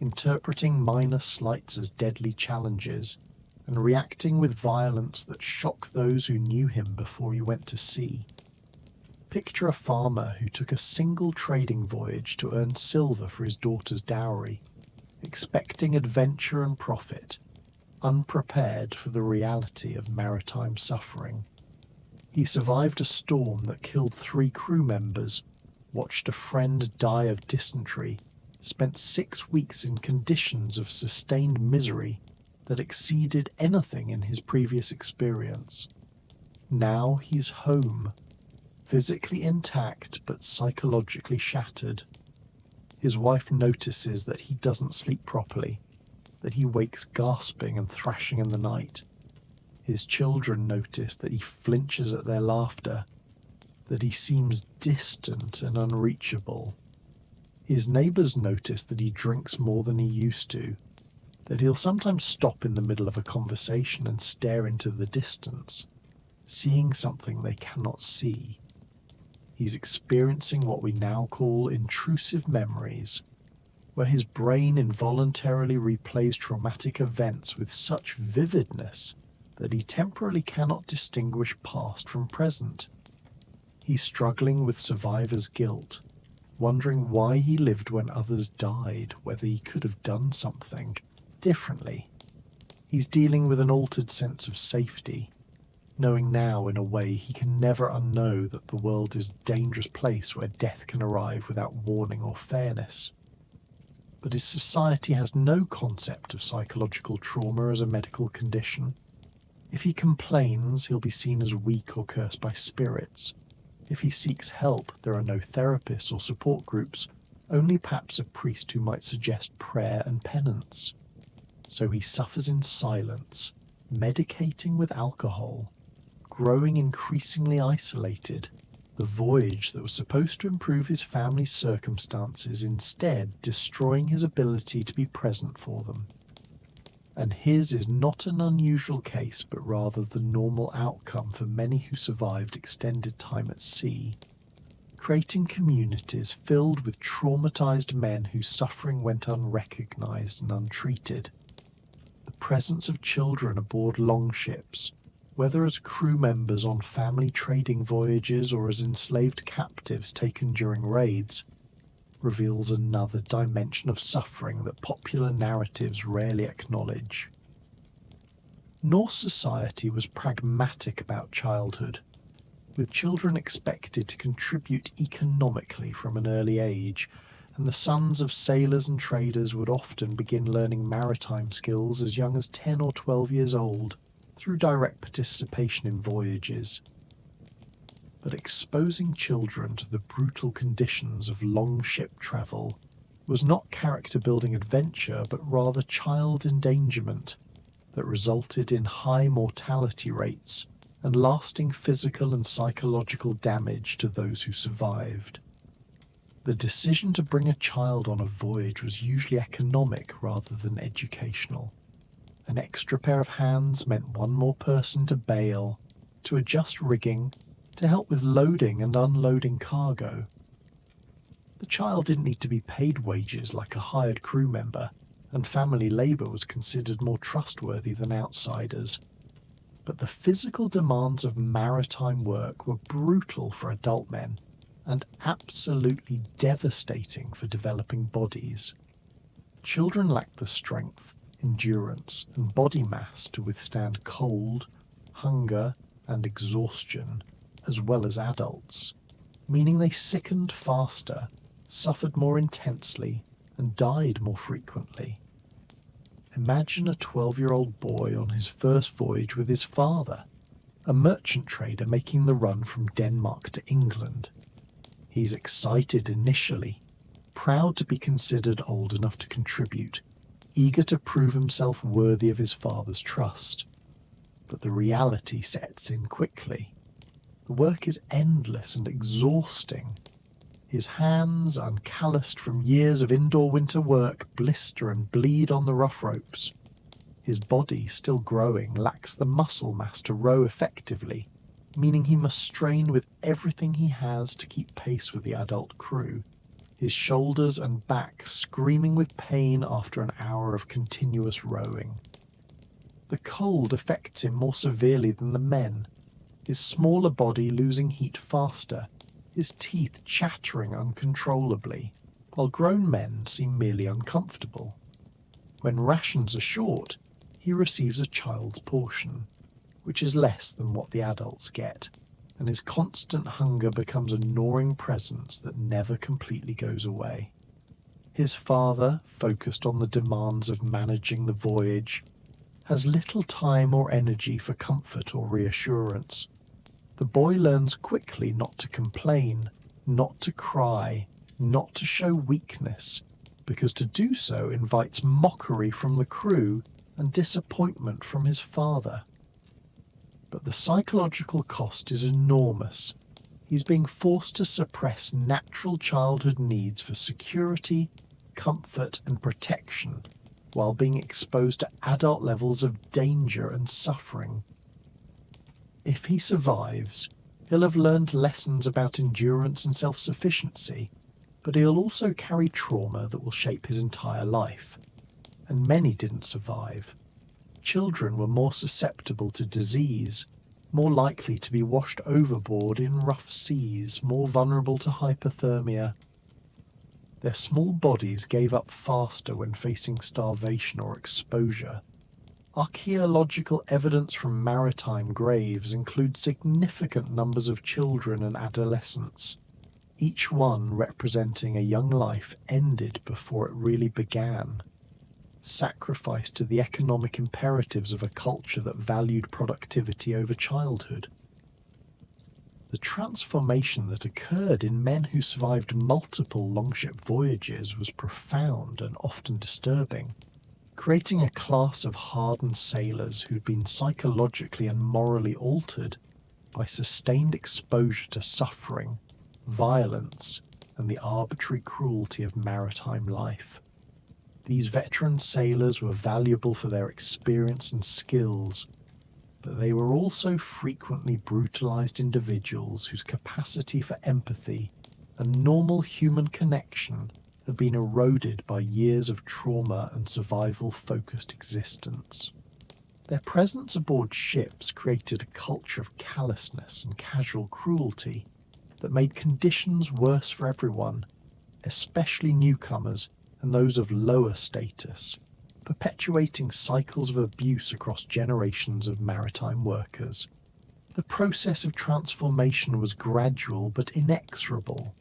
interpreting minor slights as deadly challenges and reacting with violence that shock those who knew him before he went to sea. Picture a farmer who took a single trading voyage to earn silver for his daughter's dowry, expecting adventure and profit, unprepared for the reality of maritime suffering. He survived a storm that killed 3 crew members, watched a friend die of dysentery, spent 6 weeks in conditions of sustained misery that exceeded anything in his previous experience. Now he's home, physically intact but psychologically shattered. His wife notices that he doesn't sleep properly, that he wakes gasping and thrashing in the night. His children notice that he flinches at their laughter, that he seems distant and unreachable. His neighbours notice that he drinks more than he used to, that he'll sometimes stop in the middle of a conversation and stare into the distance, seeing something they cannot see. He's experiencing what we now call intrusive memories, where his brain involuntarily replays traumatic events with such vividness that he temporarily cannot distinguish past from present. He's struggling with survivor's guilt, wondering why he lived when others died, whether he could have done something differently. He's dealing with an altered sense of safety, knowing now in a way he can never unknow that the world is a dangerous place where death can arrive without warning or fairness. But his society has no concept of psychological trauma as a medical condition. If he complains, he'll be seen as weak or cursed by spirits. If he seeks help, there are no therapists or support groups, only perhaps a priest who might suggest prayer and penance. So he suffers in silence, medicating with alcohol, growing increasingly isolated, the voyage that was supposed to improve his family's circumstances instead destroying his ability to be present for them. And his is not an unusual case, but rather the normal outcome for many who survived extended time at sea, creating communities filled with traumatized men whose suffering went unrecognized and untreated. The presence of children aboard longships, whether as crew members on family trading voyages or as enslaved captives taken during raids, reveals another dimension of suffering that popular narratives rarely acknowledge. Norse society was pragmatic about childhood, with children expected to contribute economically from an early age, and the sons of sailors and traders would often begin learning maritime skills as young as 10 or 12 years old, through direct participation in voyages. But exposing children to the brutal conditions of longship travel was not character-building adventure, but rather child endangerment that resulted in high mortality rates and lasting physical and psychological damage to those who survived. The decision to bring a child on a voyage was usually economic rather than educational. An extra pair of hands meant one more person to bail, to adjust rigging, to help with loading and unloading cargo. The child didn't need to be paid wages like a hired crew member, and family labour was considered more trustworthy than outsiders. But the physical demands of maritime work were brutal for adult men, and absolutely devastating for developing bodies. Children lacked the strength, endurance, and body mass to withstand cold, hunger, and exhaustion, as well as adults, meaning they sickened faster, suffered more intensely, and died more frequently. Imagine a 12-year-old boy on his first voyage with his father, a merchant trader making the run from Denmark to England. He's excited initially, proud to be considered old enough to contribute, eager to prove himself worthy of his father's trust. But the reality sets in quickly. The work is endless and exhausting. His hands, uncalloused from years of indoor winter work, blister and bleed on the rough ropes. His body, still growing, lacks the muscle mass to row effectively, meaning he must strain with everything he has to keep pace with the adult crew, his shoulders and back screaming with pain after an hour of continuous rowing. The cold affects him more severely than the men, his smaller body losing heat faster, his teeth chattering uncontrollably, while grown men seem merely uncomfortable. When rations are short, he receives a child's portion, which is less than what the adults get, and his constant hunger becomes a gnawing presence that never completely goes away. His father, focused on the demands of managing the voyage, has little time or energy for comfort or reassurance. The boy learns quickly not to complain, not to cry, not to show weakness, because to do so invites mockery from the crew and disappointment from his father. But the psychological cost is enormous. He's being forced to suppress natural childhood needs for security, comfort, and protection, while being exposed to adult levels of danger and suffering. If he survives, he'll have learned lessons about endurance and self-sufficiency, but he'll also carry trauma that will shape his entire life. And many didn't survive. Children were more susceptible to disease, more likely to be washed overboard in rough seas, more vulnerable to hypothermia. Their small bodies gave up faster when facing starvation or exposure. Archaeological evidence from maritime graves includes significant numbers of children and adolescents, each one representing a young life ended before it really began, sacrificed to the economic imperatives of a culture that valued productivity over childhood. The transformation that occurred in men who survived multiple longship voyages was profound and often disturbing, creating a class of hardened sailors who'd been psychologically and morally altered by sustained exposure to suffering, violence, and the arbitrary cruelty of maritime life. These veteran sailors were valuable for their experience and skills, but they were also frequently brutalized individuals whose capacity for empathy and normal human connection had been eroded by years of trauma and survival-focused existence. Their presence aboard ships created a culture of callousness and casual cruelty that made conditions worse for everyone, especially newcomers and those of lower status, perpetuating cycles of abuse across generations of maritime workers. The process of transformation was gradual but inexorable.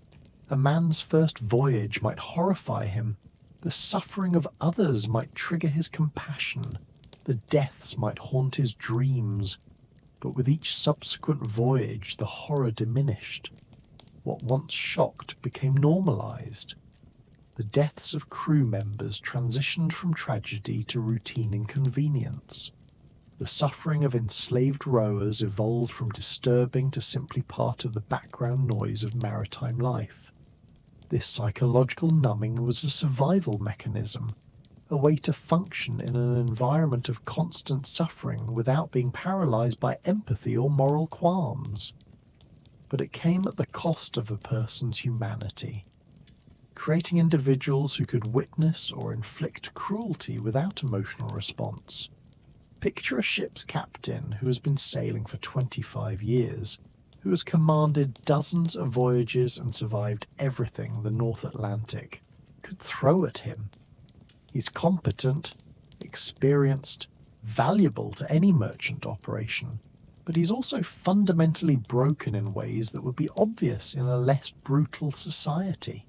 A man's first voyage might horrify him, the suffering of others might trigger his compassion, the deaths might haunt his dreams, but with each subsequent voyage the horror diminished. What once shocked became normalized. The deaths of crew members transitioned from tragedy to routine inconvenience. The suffering of enslaved rowers evolved from disturbing to simply part of the background noise of maritime life. This psychological numbing was a survival mechanism, a way to function in an environment of constant suffering without being paralyzed by empathy or moral qualms. But it came at the cost of a person's humanity, creating individuals who could witness or inflict cruelty without emotional response. Picture a ship's captain who has been sailing for 25 years, who has commanded dozens of voyages and survived everything the North Atlantic could throw at him. He's competent, experienced, valuable to any merchant operation, but he's also fundamentally broken in ways that would be obvious in a less brutal society.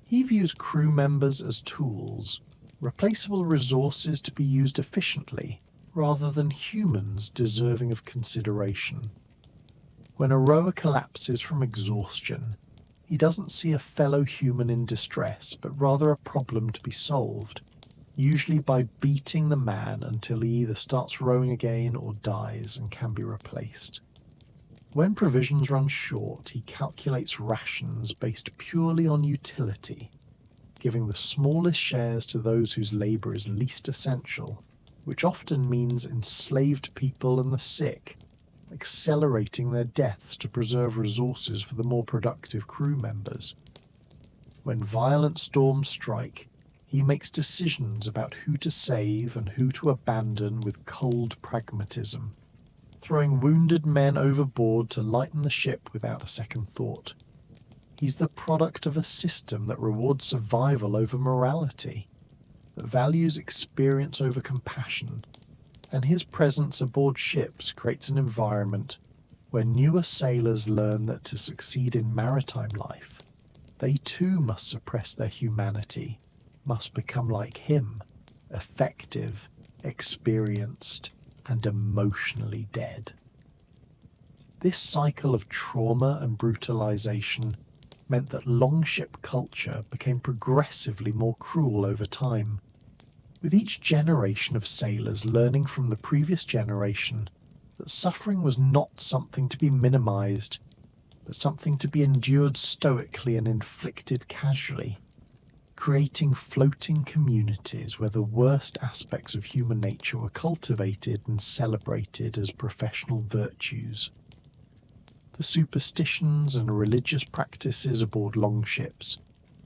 He views crew members as tools, replaceable resources to be used efficiently, rather than humans deserving of consideration. When a rower collapses from exhaustion, he doesn't see a fellow human in distress, but rather a problem to be solved, usually by beating the man until he either starts rowing again or dies and can be replaced. When provisions run short, he calculates rations based purely on utility, giving the smallest shares to those whose labour is least essential, which often means enslaved people and the sick, accelerating their deaths to preserve resources for the more productive crew members. When violent storms strike, he makes decisions about who to save and who to abandon with cold pragmatism, throwing wounded men overboard to lighten the ship without a second thought. He's the product of a system that rewards survival over morality, that values experience over compassion, and his presence aboard ships creates an environment where newer sailors learn that to succeed in maritime life, they too must suppress their humanity, must become like him, effective, experienced, and emotionally dead. This cycle of trauma and brutalization meant that longship culture became progressively more cruel over time, with each generation of sailors learning from the previous generation that suffering was not something to be minimized, but something to be endured stoically and inflicted casually, creating floating communities where the worst aspects of human nature were cultivated and celebrated as professional virtues. The superstitions and religious practices aboard longships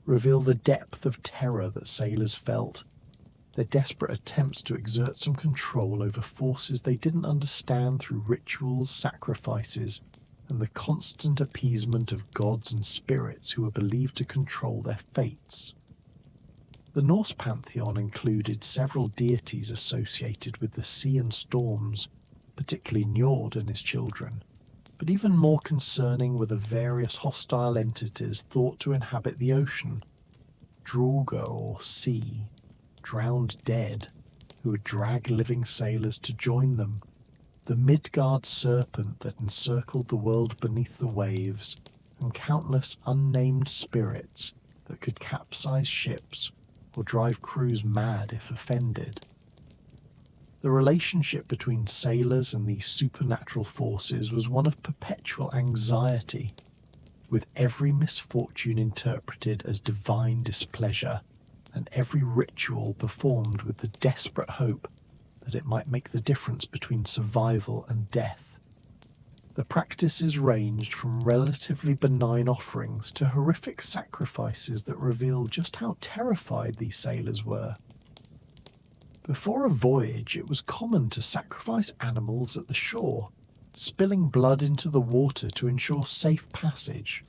reveal the depth of terror that sailors felt, their desperate attempts to exert some control over forces they didn't understand through rituals, sacrifices, and the constant appeasement of gods and spirits who were believed to control their fates. The Norse pantheon included several deities associated with the sea and storms, particularly Njord and his children, but even more concerning were the various hostile entities thought to inhabit the ocean, Draugr or sea, drowned dead, who would drag living sailors to join them, the Midgard serpent that encircled the world beneath the waves, and countless unnamed spirits that could capsize ships or drive crews mad if offended. The relationship between sailors and these supernatural forces was one of perpetual anxiety, with every misfortune interpreted as divine displeasure, and every ritual performed with the desperate hope that it might make the difference between survival and death. The practices ranged from relatively benign offerings to horrific sacrifices that revealed just how terrified these sailors were. Before a voyage, it was common to sacrifice animals at the shore, spilling blood into the water to ensure safe passage.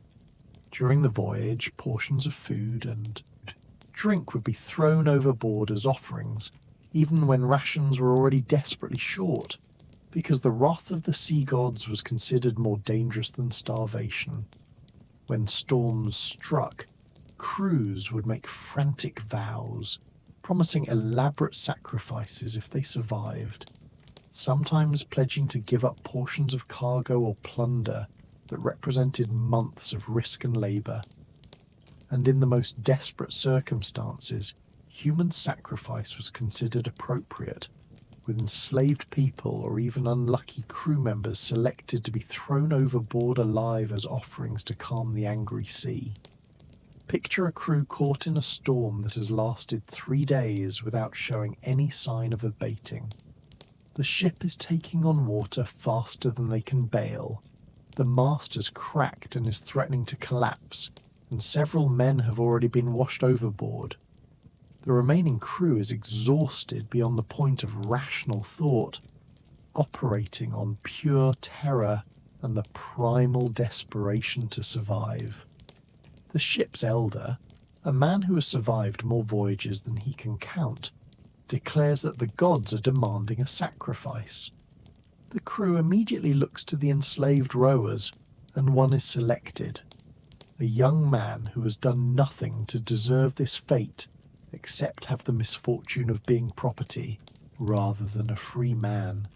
During the voyage, portions of food and drink would be thrown overboard as offerings, even when rations were already desperately short, because the wrath of the sea gods was considered more dangerous than starvation. When storms struck, crews would make frantic vows, promising elaborate sacrifices if they survived, sometimes pledging to give up portions of cargo or plunder that represented months of risk and labour. And in the most desperate circumstances, human sacrifice was considered appropriate, with enslaved people or even unlucky crew members selected to be thrown overboard alive as offerings to calm the angry sea. Picture a crew caught in a storm that has lasted 3 days without showing any sign of abating. The ship is taking on water faster than they can bail. The mast has cracked and is threatening to collapse, and several men have already been washed overboard. The remaining crew is exhausted beyond the point of rational thought, operating on pure terror and the primal desperation to survive. The ship's elder, a man who has survived more voyages than he can count, declares that the gods are demanding a sacrifice. The crew immediately looks to the enslaved rowers, and one is selected. A young man who has done nothing to deserve this fate except have the misfortune of being property rather than a free man.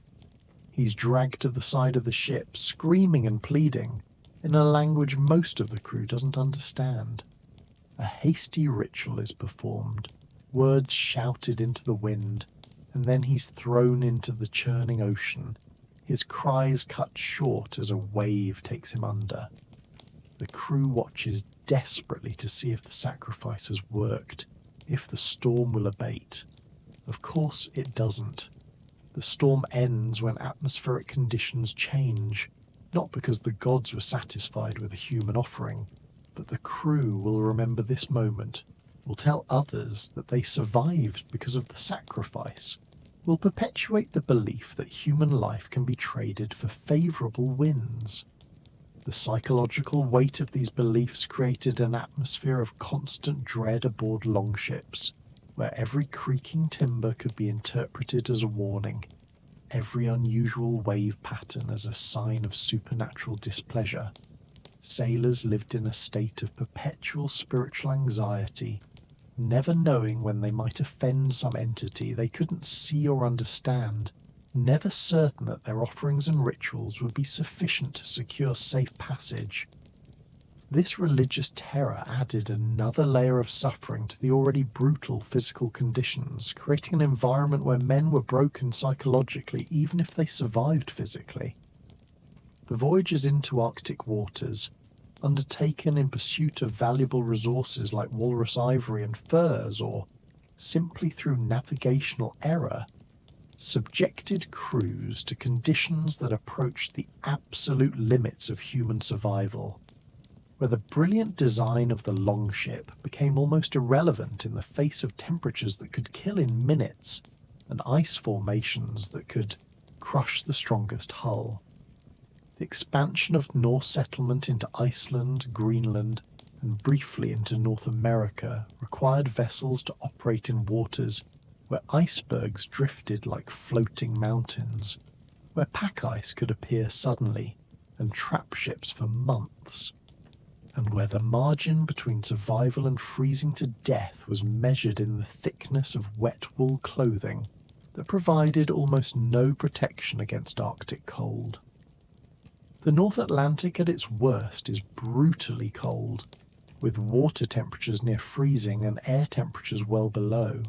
He's dragged to the side of the ship, screaming and pleading, in a language most of the crew doesn't understand. A hasty ritual is performed, words shouted into the wind, and then he's thrown into the churning ocean, his cries cut short as a wave takes him under. The crew watches desperately to see if the sacrifice has worked, if the storm will abate. Of course it doesn't. The storm ends when atmospheric conditions change, not because the gods were satisfied with a human offering, but the crew will remember this moment, will tell others that they survived because of the sacrifice, will perpetuate the belief that human life can be traded for favourable winds. The psychological weight of these beliefs created an atmosphere of constant dread aboard longships, where every creaking timber could be interpreted as a warning, every unusual wave pattern as a sign of supernatural displeasure. Sailors lived in a state of perpetual spiritual anxiety, never knowing when they might offend some entity they couldn't see or understand, never certain that their offerings and rituals would be sufficient to secure safe passage. This religious terror added another layer of suffering to the already brutal physical conditions, creating an environment where men were broken psychologically even if they survived physically. The voyages into Arctic waters, undertaken in pursuit of valuable resources like walrus ivory and furs, or simply through navigational error, subjected crews to conditions that approached the absolute limits of human survival, where the brilliant design of the longship became almost irrelevant in the face of temperatures that could kill in minutes and ice formations that could crush the strongest hull. The expansion of Norse settlement into Iceland, Greenland, and briefly into North America required vessels to operate in waters where icebergs drifted like floating mountains, where pack ice could appear suddenly and trap ships for months, and where the margin between survival and freezing to death was measured in the thickness of wet wool clothing that provided almost no protection against Arctic cold. The North Atlantic at its worst is brutally cold, with water temperatures near freezing and air temperatures well below.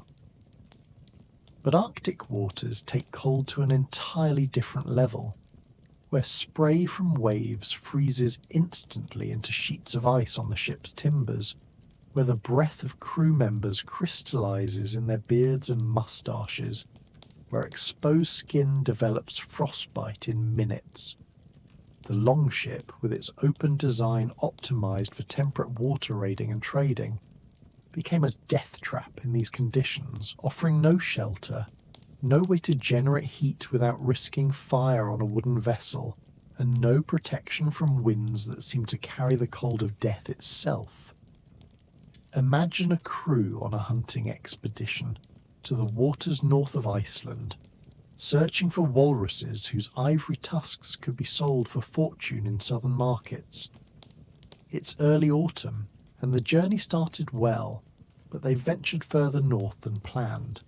But Arctic waters take cold to an entirely different level, where spray from waves freezes instantly into sheets of ice on the ship's timbers, where the breath of crew members crystallizes in their beards and mustaches, where exposed skin develops frostbite in minutes. The longship, with its open design optimized for temperate water raiding and trading, became a death trap in these conditions, offering no shelter, no way to generate heat without risking fire on a wooden vessel, and no protection from winds that seemed to carry the cold of death itself. Imagine a crew on a hunting expedition to the waters north of Iceland, searching for walruses whose ivory tusks could be sold for fortune in southern markets. It's early autumn, and the journey started well, but they ventured further north than planned,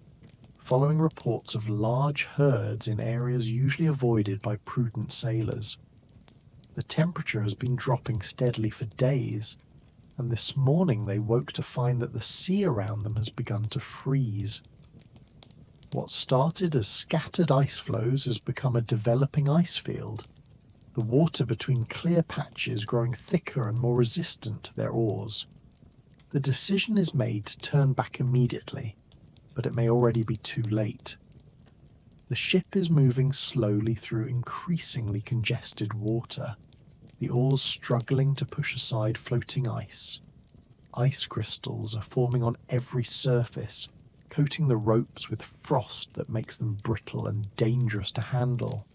following reports of large herds in areas usually avoided by prudent sailors. The temperature has been dropping steadily for days, and this morning they woke to find that the sea around them has begun to freeze. What started as scattered ice floes has become a developing ice field, the water between clear patches growing thicker and more resistant to their oars. The decision is made to turn back immediately, but it may already be too late. The ship is moving slowly through increasingly congested water, the oars struggling to push aside floating ice. Ice crystals are forming on every surface, coating the ropes with frost that makes them brittle and dangerous to handle.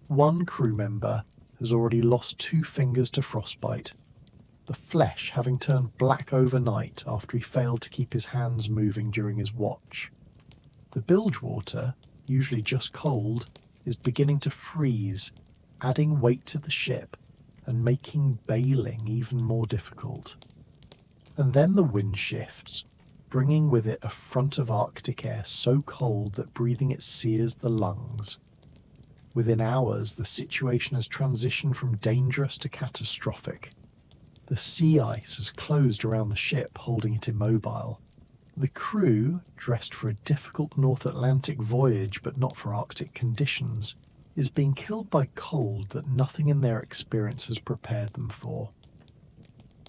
One crew member has already lost 2 fingers to frostbite, the flesh having turned black overnight after he failed to keep his hands moving during his watch. The bilge water, usually just cold, is beginning to freeze, adding weight to the ship and making bailing even more difficult. And then the wind shifts, bringing with it a front of Arctic air so cold that breathing it sears the lungs. Within hours, the situation has transitioned from dangerous to catastrophic. The sea ice has closed around the ship, holding it immobile. The crew, dressed for a difficult North Atlantic voyage but not for Arctic conditions, is being killed by cold that nothing in their experience has prepared them for.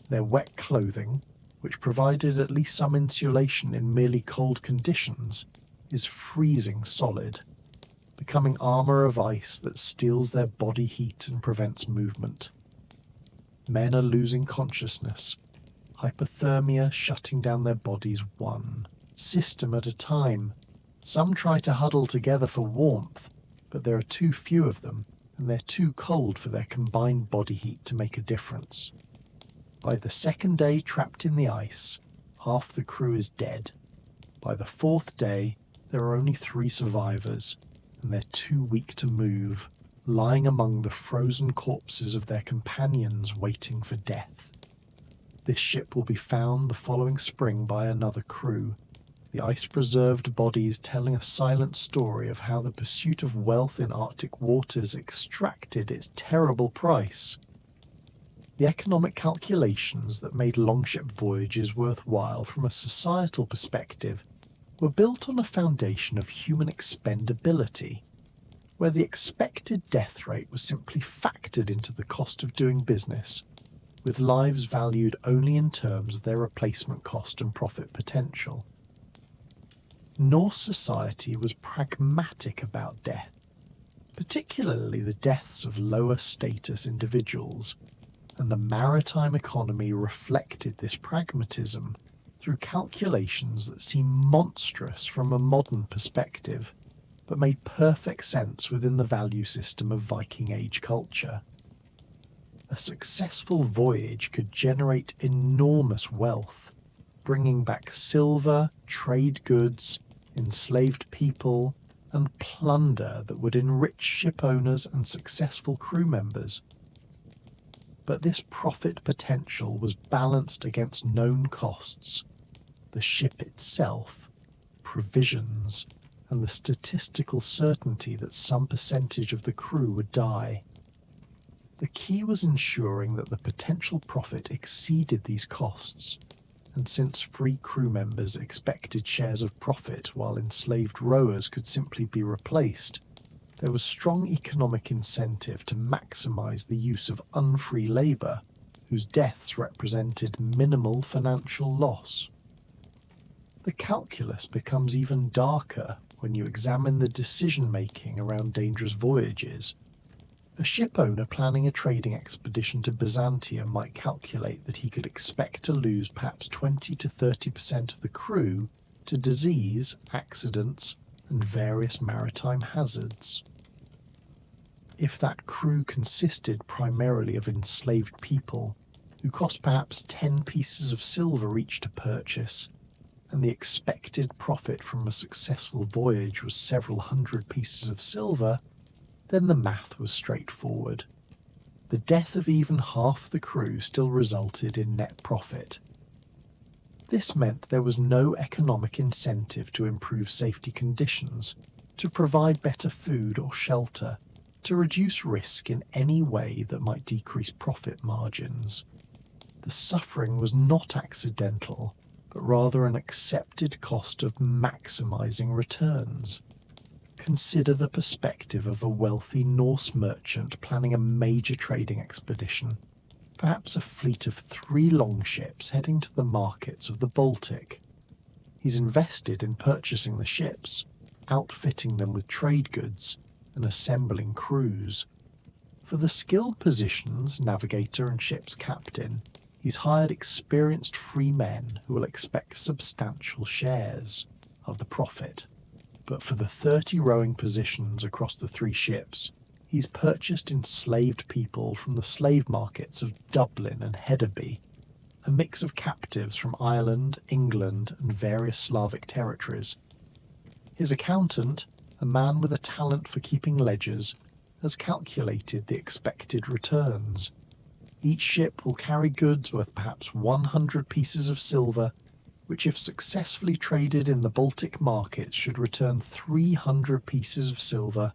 Their wet clothing, which provided at least some insulation in merely cold conditions, is freezing solid, becoming armor of ice that steals their body heat and prevents movement. Men are losing consciousness, hypothermia shutting down their bodies one system at a time. Some try to huddle together for warmth, but there are too few of them, and they're too cold for their combined body heat to make a difference. By the second day trapped in the ice, half the crew is dead. By the fourth day, there are only 3 survivors, and they're too weak to move, lying among the frozen corpses of their companions waiting for death. This ship will be found the following spring by another crew, the ice-preserved bodies telling a silent story of how the pursuit of wealth in Arctic waters extracted its terrible price. The economic calculations that made longship voyages worthwhile from a societal perspective were built on a foundation of human expendability, where the expected death rate was simply factored into the cost of doing business, with lives valued only in terms of their replacement cost and profit potential. Norse society was pragmatic about death, particularly the deaths of lower status individuals, and the maritime economy reflected this pragmatism through calculations that seem monstrous from a modern perspective, but made perfect sense within the value system of Viking Age culture. A successful voyage could generate enormous wealth, bringing back silver, trade goods, enslaved people, and plunder that would enrich ship owners and successful crew members. But this profit potential was balanced against known costs: the ship itself, provisions, and the statistical certainty that some percentage of the crew would die. The key was ensuring that the potential profit exceeded these costs, and since free crew members expected shares of profit while enslaved rowers could simply be replaced, there was strong economic incentive to maximize the use of unfree labor, whose deaths represented minimal financial loss. The calculus becomes even darker when you examine the decision-making around dangerous voyages. A ship owner planning a trading expedition to Byzantium might calculate that he could expect to lose perhaps 20 to 30% of the crew to disease, accidents, and various maritime hazards. If that crew consisted primarily of enslaved people, who cost perhaps 10 pieces of silver each to purchase, and the expected profit from a successful voyage was several hundred pieces of silver, then the math was straightforward. The death of even half the crew still resulted in net profit. This meant there was no economic incentive to improve safety conditions, to provide better food or shelter, to reduce risk in any way that might decrease profit margins. The suffering was not accidental, but rather an accepted cost of maximizing returns. Consider the perspective of a wealthy Norse merchant planning a major trading expedition, perhaps a fleet of 3 longships heading to the markets of the Baltic. He's invested in purchasing the ships, outfitting them with trade goods, and assembling crews. For the skilled positions, navigator and ship's captain, he's hired experienced free men who will expect substantial shares of the profit. But for the 30 rowing positions across the 3 ships, he's purchased enslaved people from the slave markets of Dublin and Hedeby, a mix of captives from Ireland, England, and various Slavic territories. His accountant, a man with a talent for keeping ledgers, has calculated the expected returns. Each ship will carry goods worth perhaps 100 pieces of silver, which if successfully traded in the Baltic markets should return 300 pieces of silver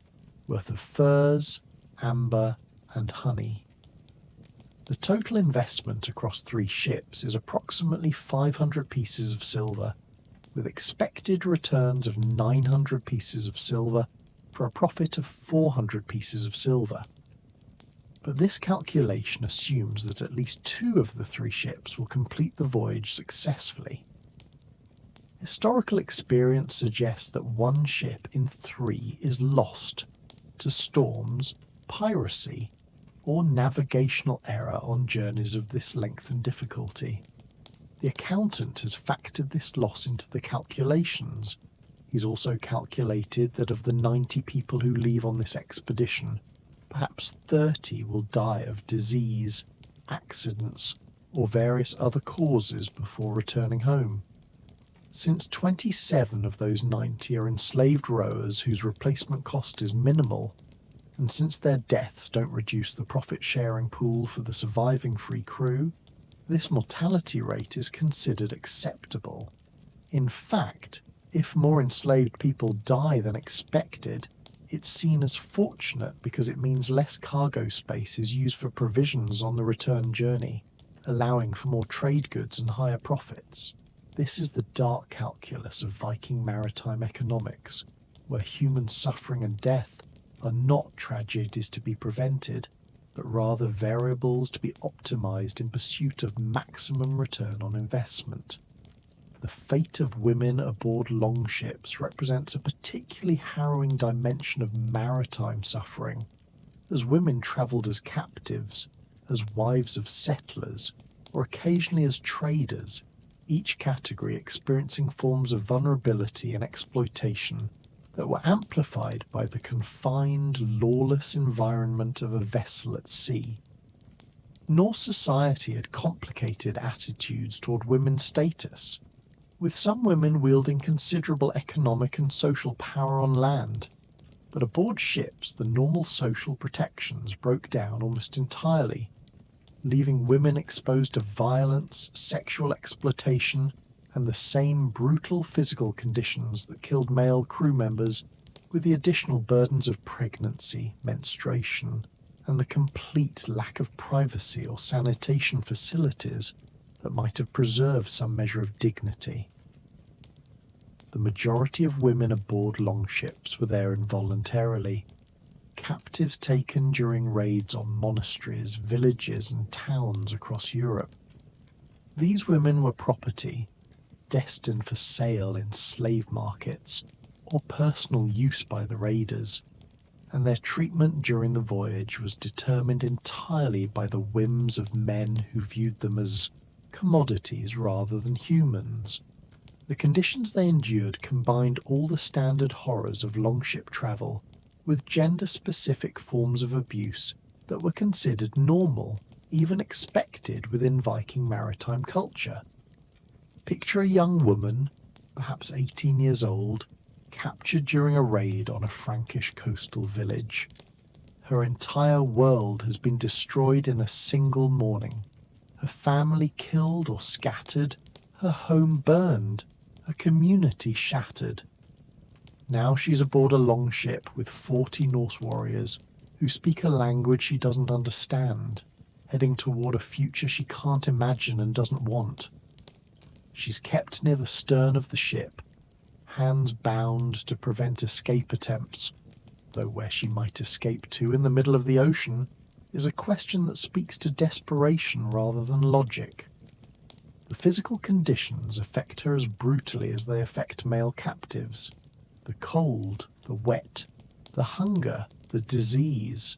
worth of furs, amber and honey. The total investment across 3 ships is approximately 500 pieces of silver, with expected returns of 900 pieces of silver for a profit of 400 pieces of silver. But this calculation assumes that at least 2 of the 3 ships will complete the voyage successfully. Historical experience suggests that 1 ship in 3 is lost to storms, piracy, or navigational error on journeys of this length and difficulty. The accountant has factored this loss into the calculations. He's also calculated that of the 90 people who leave on this expedition, perhaps 30 will die of disease, accidents, or various other causes before returning home. Since 27 of those 90 are enslaved rowers whose replacement cost is minimal, and since their deaths don't reduce the profit-sharing pool for the surviving free crew, this mortality rate is considered acceptable. In fact, if more enslaved people die than expected, it's seen as fortunate because it means less cargo space is used for provisions on the return journey, allowing for more trade goods and higher profits. This is the dark calculus of Viking maritime economics, where human suffering and death are not tragedies to be prevented, but rather variables to be optimized in pursuit of maximum return on investment. The fate of women aboard longships represents a particularly harrowing dimension of maritime suffering, as women travelled as captives, as wives of settlers, or occasionally as traders, each category experiencing forms of vulnerability and exploitation that were amplified by the confined, lawless environment of a vessel at sea. Norse society had complicated attitudes toward women's status, with some women wielding considerable economic and social power on land, but aboard ships the normal social protections broke down almost entirely, leaving women exposed to violence, sexual exploitation, and the same brutal physical conditions that killed male crew members, with the additional burdens of pregnancy, menstruation, and the complete lack of privacy or sanitation facilities that might have preserved some measure of dignity. The majority of women aboard longships were there involuntarily, captives taken during raids on monasteries, villages, and towns across Europe. These women were property, destined for sale in slave markets or personal use by the raiders, and their treatment during the voyage was determined entirely by the whims of men who viewed them as commodities rather than humans. The conditions they endured combined all the standard horrors of longship travel with gender-specific forms of abuse that were considered normal, even expected within Viking maritime culture. Picture a young woman, perhaps 18 years old, captured during a raid on a Frankish coastal village. Her entire world has been destroyed in a single morning. Her family killed or scattered, her home burned, her community shattered. Now she's aboard a longship with 40 Norse warriors who speak a language she doesn't understand, heading toward a future she can't imagine and doesn't want. She's kept near the stern of the ship, hands bound to prevent escape attempts, though where she might escape to in the middle of the ocean is a question that speaks to desperation rather than logic. The physical conditions affect her as brutally as they affect male captives. The cold, the wet, the hunger, the disease.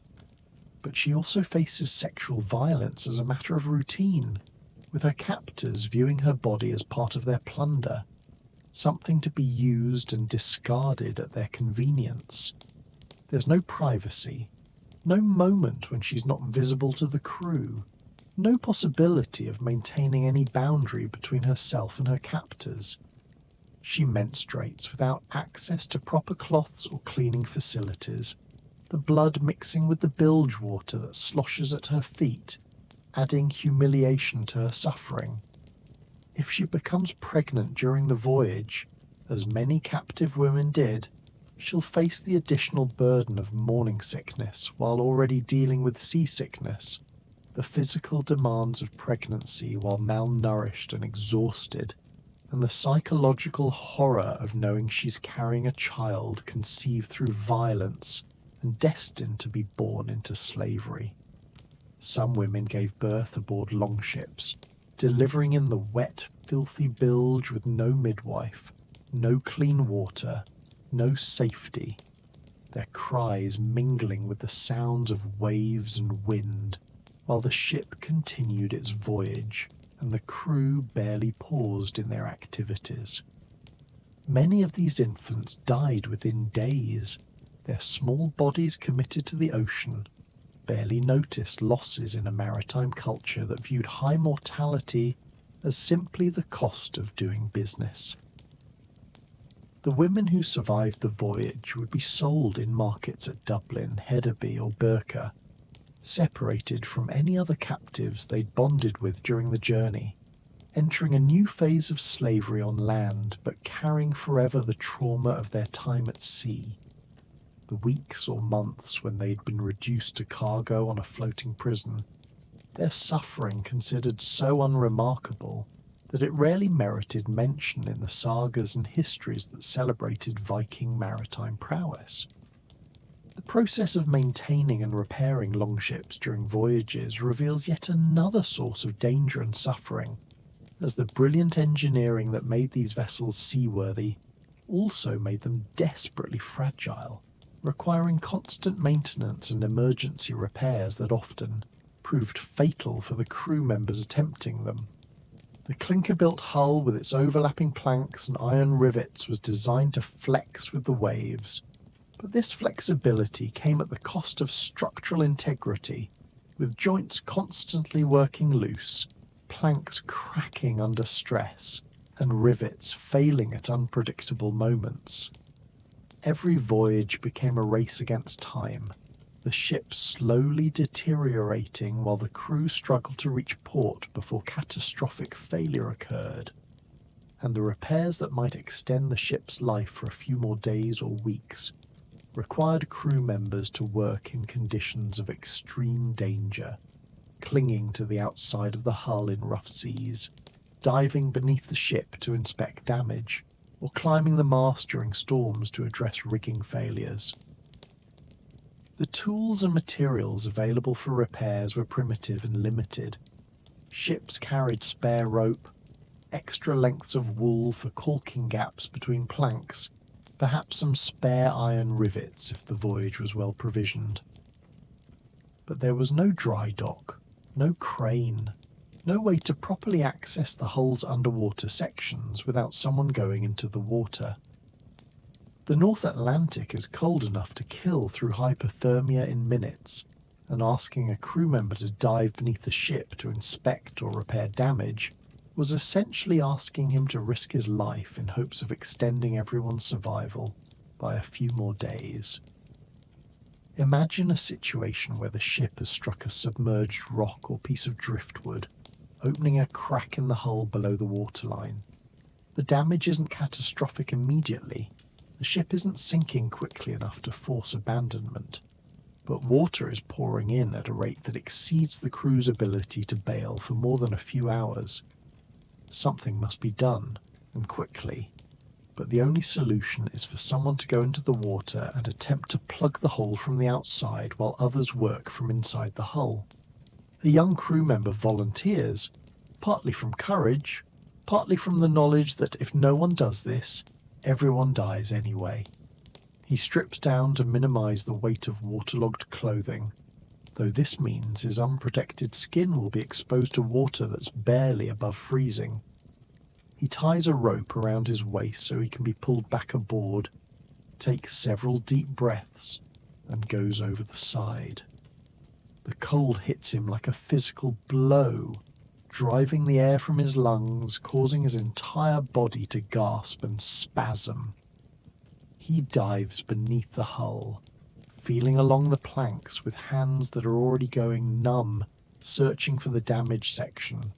But she also faces sexual violence as a matter of routine, with her captors viewing her body as part of their plunder, something to be used and discarded at their convenience. There's no privacy, no moment when she's not visible to the crew, no possibility of maintaining any boundary between herself and her captors. She menstruates without access to proper cloths or cleaning facilities, the blood mixing with the bilge water that sloshes at her feet, adding humiliation to her suffering. If she becomes pregnant during the voyage, as many captive women did, she'll face the additional burden of morning sickness while already dealing with seasickness, the physical demands of pregnancy while malnourished and exhausted, and the psychological horror of knowing she's carrying a child conceived through violence and destined to be born into slavery. Some women gave birth aboard longships, delivering in the wet, filthy bilge with no midwife, no clean water, no safety, their cries mingling with the sounds of waves and wind, while the ship continued its voyage and the crew barely paused in their activities. Many of these infants died within days, their small bodies committed to the ocean, barely noticed losses in a maritime culture that viewed high mortality as simply the cost of doing business. The women who survived the voyage would be sold in markets at Dublin, Hedeby or Birka, separated from any other captives they'd bonded with during the journey, entering a new phase of slavery on land but carrying forever the trauma of their time at sea. The weeks or months when they'd been reduced to cargo on a floating prison, their suffering considered so unremarkable that it rarely merited mention in the sagas and histories that celebrated Viking maritime prowess. The process of maintaining and repairing longships during voyages reveals yet another source of danger and suffering, as the brilliant engineering that made these vessels seaworthy also made them desperately fragile, requiring constant maintenance and emergency repairs that often proved fatal for the crew members attempting them. The clinker-built hull with its overlapping planks and iron rivets was designed to flex with the waves, but this flexibility came at the cost of structural integrity, with joints constantly working loose, planks cracking under stress, and rivets failing at unpredictable moments. Every voyage became a race against time, the ship slowly deteriorating while the crew struggled to reach port before catastrophic failure occurred, and the repairs that might extend the ship's life for a few more days or weeks required crew members to work in conditions of extreme danger, clinging to the outside of the hull in rough seas, diving beneath the ship to inspect damage, or climbing the mast during storms to address rigging failures. The tools and materials available for repairs were primitive and limited. Ships carried spare rope, extra lengths of wool for caulking gaps between planks, perhaps some spare iron rivets if the voyage was well provisioned. But there was no dry dock, no crane, no way to properly access the hull's underwater sections without someone going into the water. The North Atlantic is cold enough to kill through hypothermia in minutes, and asking a crew member to dive beneath the ship to inspect or repair damage was essentially asking him to risk his life in hopes of extending everyone's survival by a few more days. Imagine a situation where the ship has struck a submerged rock or piece of driftwood, opening a crack in the hull below the waterline. The damage isn't catastrophic immediately. The ship isn't sinking quickly enough to force abandonment, but water is pouring in at a rate that exceeds the crew's ability to bail for more than a few hours. Something must be done, and quickly, but the only solution is for someone to go into the water and attempt to plug the hole from the outside while others work from inside the hull. A young crew member volunteers, partly from courage, partly from the knowledge that if no one does this, everyone dies anyway. He strips down to minimize the weight of waterlogged clothing, though this means his unprotected skin will be exposed to water that's barely above freezing. He ties a rope around his waist so he can be pulled back aboard, takes several deep breaths, and goes over the side. The cold hits him like a physical blow, driving the air from his lungs, causing his entire body to gasp and spasm. He dives beneath the hull, feeling along the planks with hands that are already going numb, searching for the damaged section.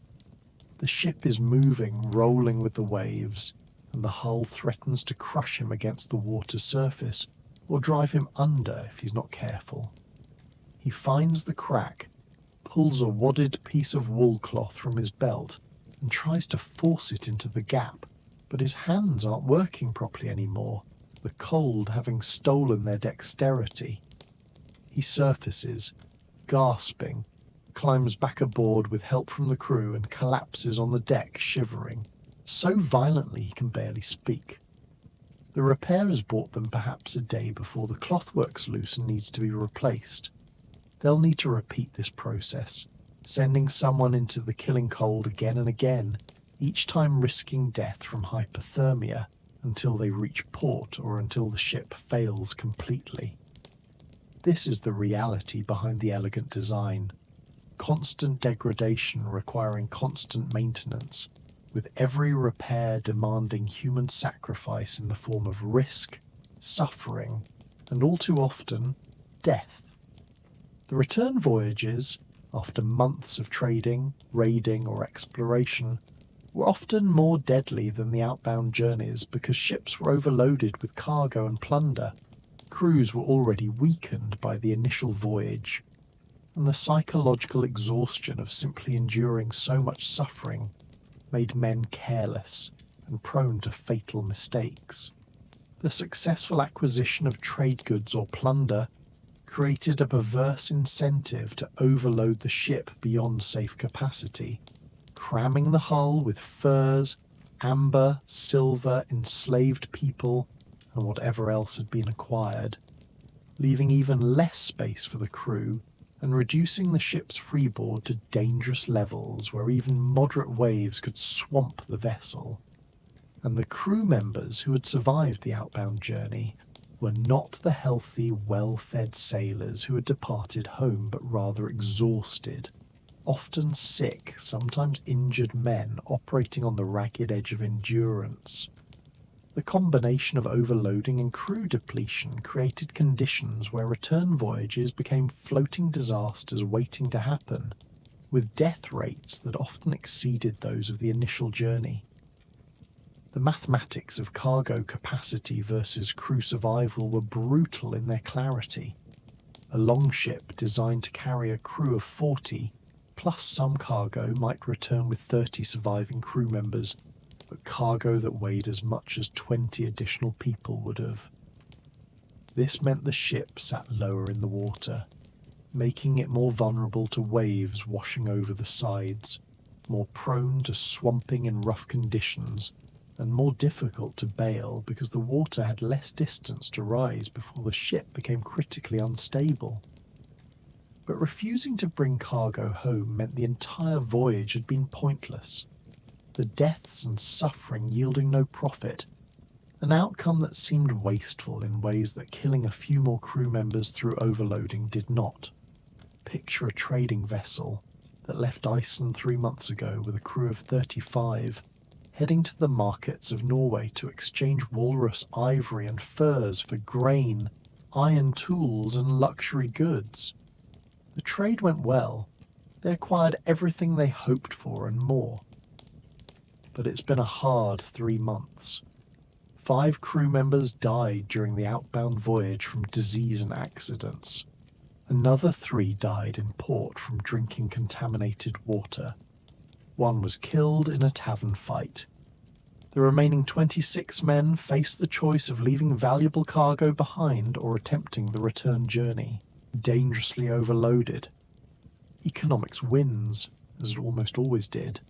The ship is moving, rolling with the waves, and the hull threatens to crush him against the water's surface or drive him under if he's not careful. He finds the crack, pulls a wadded piece of wool cloth from his belt, and tries to force it into the gap, but his hands aren't working properly anymore, the cold having stolen their dexterity. He surfaces, gasping, climbs back aboard with help from the crew and collapses on the deck shivering, so violently he can barely speak. The repairers brought them perhaps a day before the cloth works loose and needs to be replaced. They'll need to repeat this process, sending someone into the killing cold again and again, each time risking death from hypothermia until they reach port or until the ship fails completely. This is the reality behind the elegant design. Constant degradation requiring constant maintenance, with every repair demanding human sacrifice in the form of risk, suffering, and all too often, death. The return voyages, after months of trading, raiding, or exploration, were often more deadly than the outbound journeys because ships were overloaded with cargo and plunder. Crews were already weakened by the initial voyage, and the psychological exhaustion of simply enduring so much suffering made men careless and prone to fatal mistakes. The successful acquisition of trade goods or plunder created a perverse incentive to overload the ship beyond safe capacity, cramming the hull with furs, amber, silver, enslaved people, and whatever else had been acquired, leaving even less space for the crew and reducing the ship's freeboard to dangerous levels where even moderate waves could swamp the vessel. And the crew members who had survived the outbound journey were not the healthy, well-fed sailors who had departed home, but rather exhausted, often sick, sometimes injured men operating on the ragged edge of endurance. The combination of overloading and crew depletion created conditions where return voyages became floating disasters waiting to happen, with death rates that often exceeded those of the initial journey. The mathematics of cargo capacity versus crew survival were brutal in their clarity. A longship designed to carry a crew of 40, plus some cargo, might return with 30 surviving crew members, but cargo that weighed as much as 20 additional people would have. This meant the ship sat lower in the water, making it more vulnerable to waves washing over the sides, more prone to swamping in rough conditions, and more difficult to bail because the water had less distance to rise before the ship became critically unstable. But refusing to bring cargo home meant the entire voyage had been pointless, the deaths and suffering yielding no profit, an outcome that seemed wasteful in ways that killing a few more crew members through overloading did not. Picture a trading vessel that left Iceland 3 months ago with a crew of 35, heading to the markets of Norway to exchange walrus ivory and furs for grain, iron tools, and luxury goods. The trade went well. They acquired everything they hoped for and more. But it's been a hard 3 months. 5 crew members died during the outbound voyage from disease and accidents. Another 3 died in port from drinking contaminated water. 1 was killed in a tavern fight. The remaining 26 men faced the choice of leaving valuable cargo behind or attempting the return journey, dangerously overloaded. Economics wins, as it almost always did.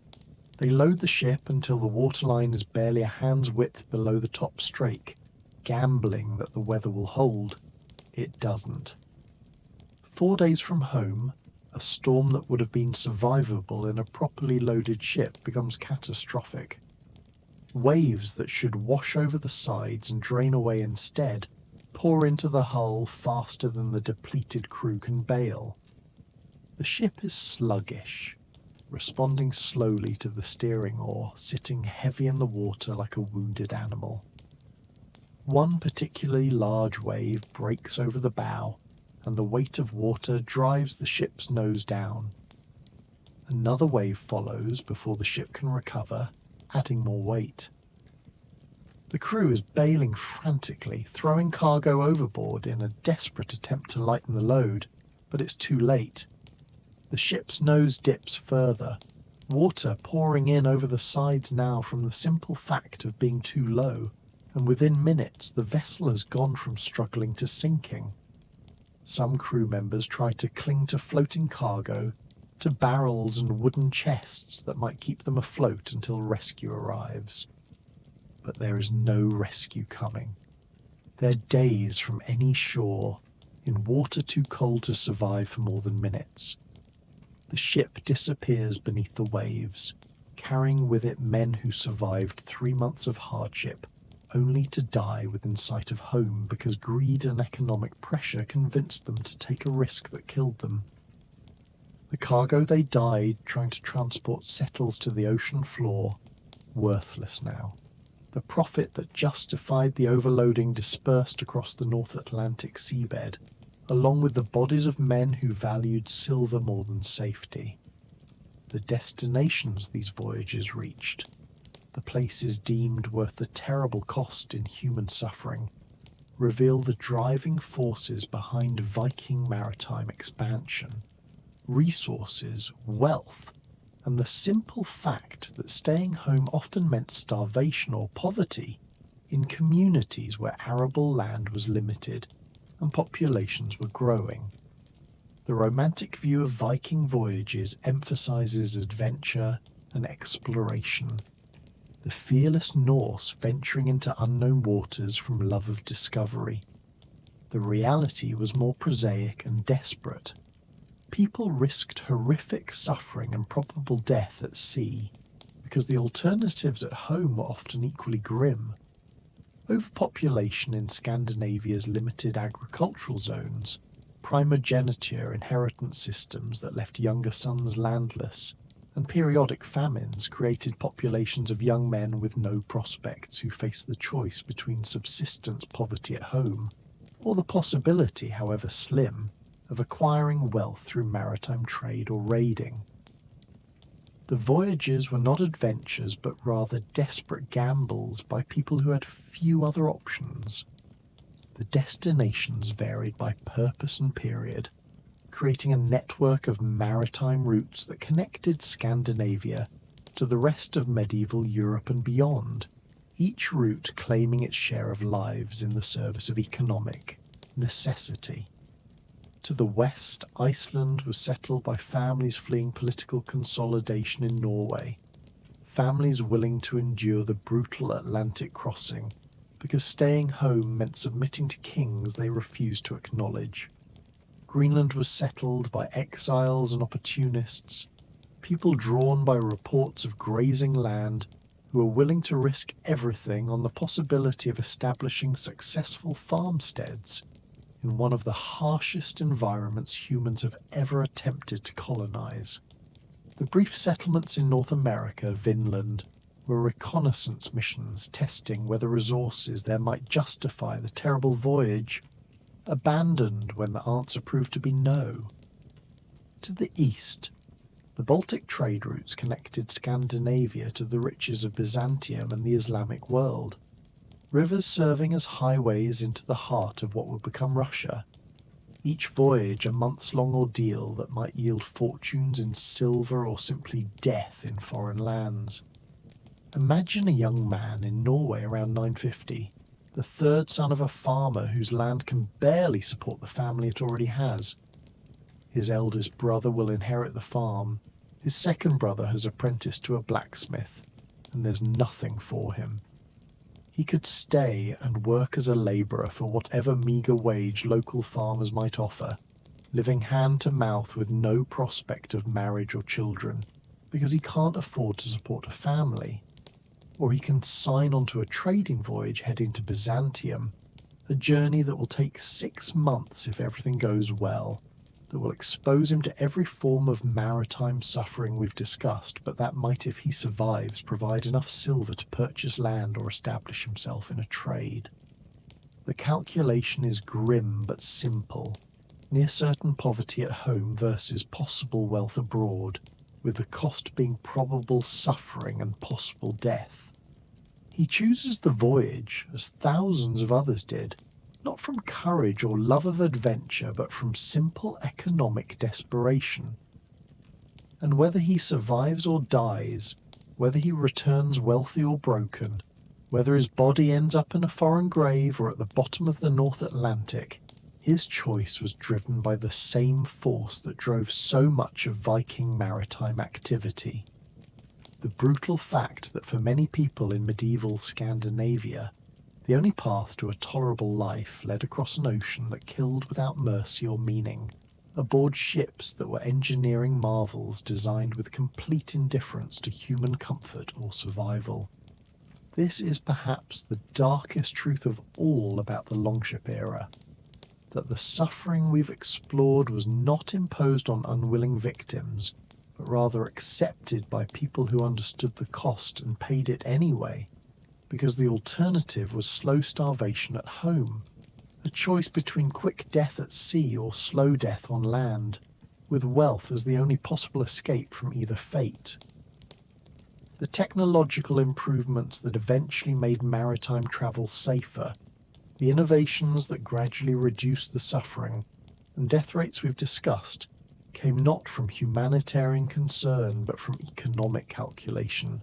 They load the ship until the waterline is barely a hand's width below the top strake, gambling that the weather will hold. It doesn't. 4 days from home, a storm that would have been survivable in a properly loaded ship becomes catastrophic. Waves that should wash over the sides and drain away instead pour into the hull faster than the depleted crew can bail. The ship is sluggish, responding slowly to the steering oar, sitting heavy in the water like a wounded animal. One particularly large wave breaks over the bow, and the weight of water drives the ship's nose down. Another wave follows before the ship can recover, adding more weight. The crew is bailing frantically, throwing cargo overboard in a desperate attempt to lighten the load, but it's too late. The ship's nose dips further, water pouring in over the sides now from the simple fact of being too low, and within minutes the vessel has gone from struggling to sinking. Some crew members try to cling to floating cargo, to barrels and wooden chests that might keep them afloat until rescue arrives. But there is no rescue coming. They're days from any shore, in water too cold to survive for more than minutes. The ship disappears beneath the waves, carrying with it men who survived 3 months of hardship, only to die within sight of home because greed and economic pressure convinced them to take a risk that killed them. The cargo they died trying to transport settles to the ocean floor, worthless now. The profit that justified the overloading dispersed across the North Atlantic seabed, along with the bodies of men who valued silver more than safety. The destinations these voyages reached, the places deemed worth the terrible cost in human suffering, reveal the driving forces behind Viking maritime expansion. Resources, wealth, and the simple fact that staying home often meant starvation or poverty in communities where arable land was limited and populations were growing. The romantic view of Viking voyages emphasizes adventure and exploration. The fearless Norse venturing into unknown waters from love of discovery. The reality was more prosaic and desperate. People risked horrific suffering and probable death at sea because the alternatives at home were often equally grim. Overpopulation in Scandinavia's limited agricultural zones, primogeniture inheritance systems that left younger sons landless, and periodic famines created populations of young men with no prospects who faced the choice between subsistence poverty at home or the possibility, however slim, of acquiring wealth through maritime trade or raiding. The voyages were not adventures but rather desperate gambles by people who had few other options. The destinations varied by purpose and period, creating a network of maritime routes that connected Scandinavia to the rest of medieval Europe and beyond, each route claiming its share of lives in the service of economic necessity. To the west, Iceland was settled by families fleeing political consolidation in Norway, families willing to endure the brutal Atlantic crossing because staying home meant submitting to kings they refused to acknowledge. Greenland was settled by exiles and opportunists, people drawn by reports of grazing land who were willing to risk everything on the possibility of establishing successful farmsteads in one of the harshest environments humans have ever attempted to colonize. The brief settlements in North America, Vinland, were reconnaissance missions testing whether resources there might justify the terrible voyage, abandoned when the answer proved to be no. To the east, the Baltic trade routes connected Scandinavia to the riches of Byzantium and the Islamic world, rivers serving as highways into the heart of what would become Russia, each voyage a months-long ordeal that might yield fortunes in silver or simply death in foreign lands. Imagine a young man in Norway around 950, the third son of a farmer whose land can barely support the family it already has. His eldest brother will inherit the farm, his second brother has apprenticed to a blacksmith, and there's nothing for him. He could stay and work as a labourer for whatever meagre wage local farmers might offer, living hand to mouth with no prospect of marriage or children, because he can't afford to support a family. Or he can sign on to a trading voyage heading to Byzantium, a journey that will take 6 months if everything goes well, that will expose him to every form of maritime suffering we've discussed, but that might, if he survives, provide enough silver to purchase land or establish himself in a trade. The calculation is grim but simple, near certain poverty at home versus possible wealth abroad, with the cost being probable suffering and possible death. He chooses the voyage, as thousands of others did, not from courage or love of adventure, but from simple economic desperation. And whether he survives or dies, whether he returns wealthy or broken, whether his body ends up in a foreign grave or at the bottom of the North Atlantic, his choice was driven by the same force that drove so much of Viking maritime activity. The brutal fact that for many people in medieval Scandinavia, the only path to a tolerable life led across an ocean that killed without mercy or meaning, aboard ships that were engineering marvels designed with complete indifference to human comfort or survival. This is perhaps the darkest truth of all about the longship era, that the suffering we've explored was not imposed on unwilling victims, but rather accepted by people who understood the cost and paid it anyway, because the alternative was slow starvation at home, a choice between quick death at sea or slow death on land, with wealth as the only possible escape from either fate. The technological improvements that eventually made maritime travel safer, the innovations that gradually reduced the suffering and death rates we've discussed, came not from humanitarian concern but from economic calculation,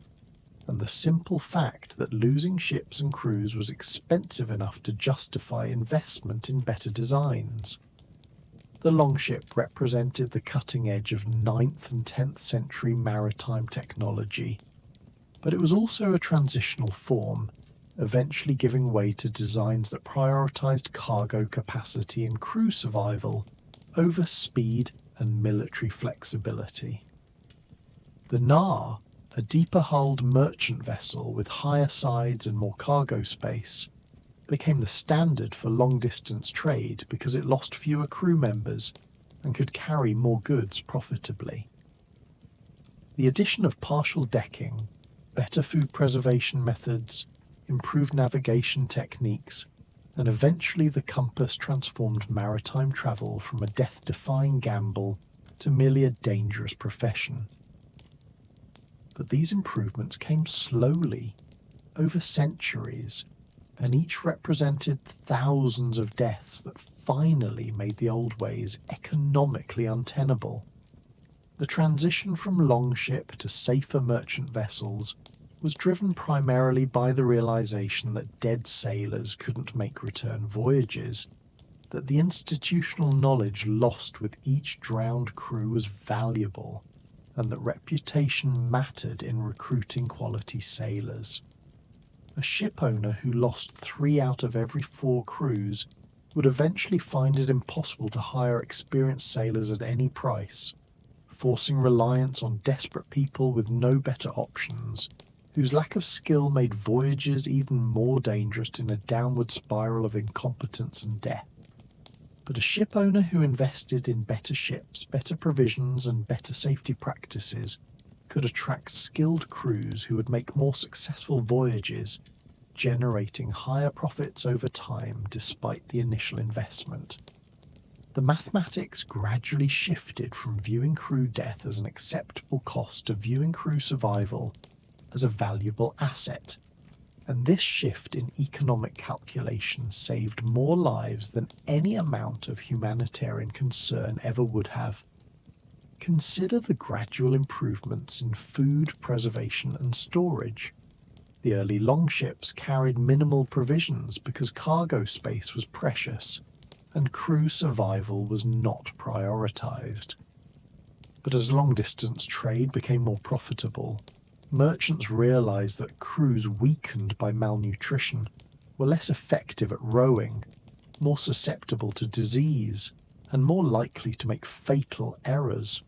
and the simple fact that losing ships and crews was expensive enough to justify investment in better designs. The longship represented the cutting edge of 9th and 10th century maritime technology, but it was also a transitional form, eventually giving way to designs that prioritized cargo capacity and crew survival over speed and military flexibility. The Nar, a deeper-hulled merchant vessel with higher sides and more cargo space, became the standard for long-distance trade because it lost fewer crew members and could carry more goods profitably. The addition of partial decking, better food preservation methods, improved navigation techniques, and eventually the compass transformed maritime travel from a death-defying gamble to merely a dangerous profession. But these improvements came slowly, over centuries, and each represented thousands of deaths that finally made the old ways economically untenable. The transition from longship to safer merchant vessels was driven primarily by the realization that dead sailors couldn't make return voyages, that the institutional knowledge lost with each drowned crew was valuable, and that reputation mattered in recruiting quality sailors. A ship owner who lost 3 out of every 4 crews would eventually find it impossible to hire experienced sailors at any price, forcing reliance on desperate people with no better options, whose lack of skill made voyages even more dangerous in a downward spiral of incompetence and death. But a ship owner who invested in better ships, better provisions, and better safety practices could attract skilled crews who would make more successful voyages, generating higher profits over time despite the initial investment. The mathematics gradually shifted from viewing crew death as an acceptable cost to viewing crew survival as a valuable asset, and this shift in economic calculation saved more lives than any amount of humanitarian concern ever would have. Consider the gradual improvements in food preservation and storage. The early longships carried minimal provisions because cargo space was precious, and crew survival was not prioritized. But as long-distance trade became more profitable, merchants realized that crews weakened by malnutrition were less effective at rowing, more susceptible to disease, and more likely to make fatal errors.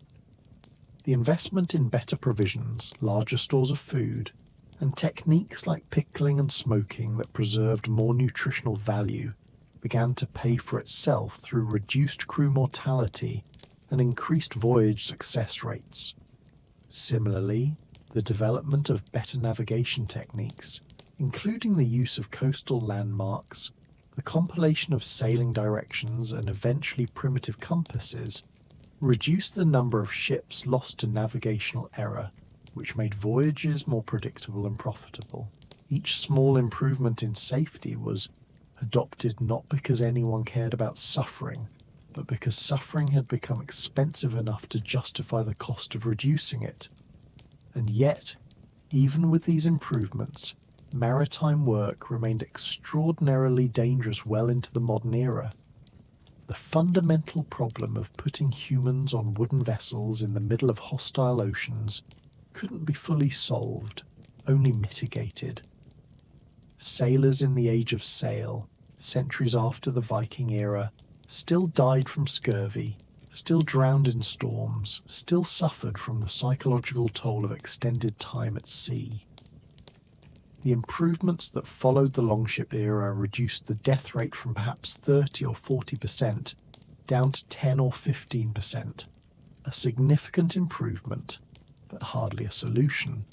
The investment in better provisions, larger stores of food, and techniques like pickling and smoking that preserved more nutritional value began to pay for itself through reduced crew mortality and increased voyage success rates. Similarly, the development of better navigation techniques, including the use of coastal landmarks, the compilation of sailing directions, and eventually primitive compasses, reduced the number of ships lost to navigational error, which made voyages more predictable and profitable. Each small improvement in safety was adopted not because anyone cared about suffering, but because suffering had become expensive enough to justify the cost of reducing it. And yet, even with these improvements, maritime work remained extraordinarily dangerous well into the modern era. The fundamental problem of putting humans on wooden vessels in the middle of hostile oceans couldn't be fully solved, only mitigated. Sailors in the Age of Sail, centuries after the Viking era, still died from scurvy, still drowned in storms, still suffered from the psychological toll of extended time at sea. The improvements that followed the longship era reduced the death rate from perhaps 30 or 40% down to 10 or 15%, a significant improvement, but hardly a solution.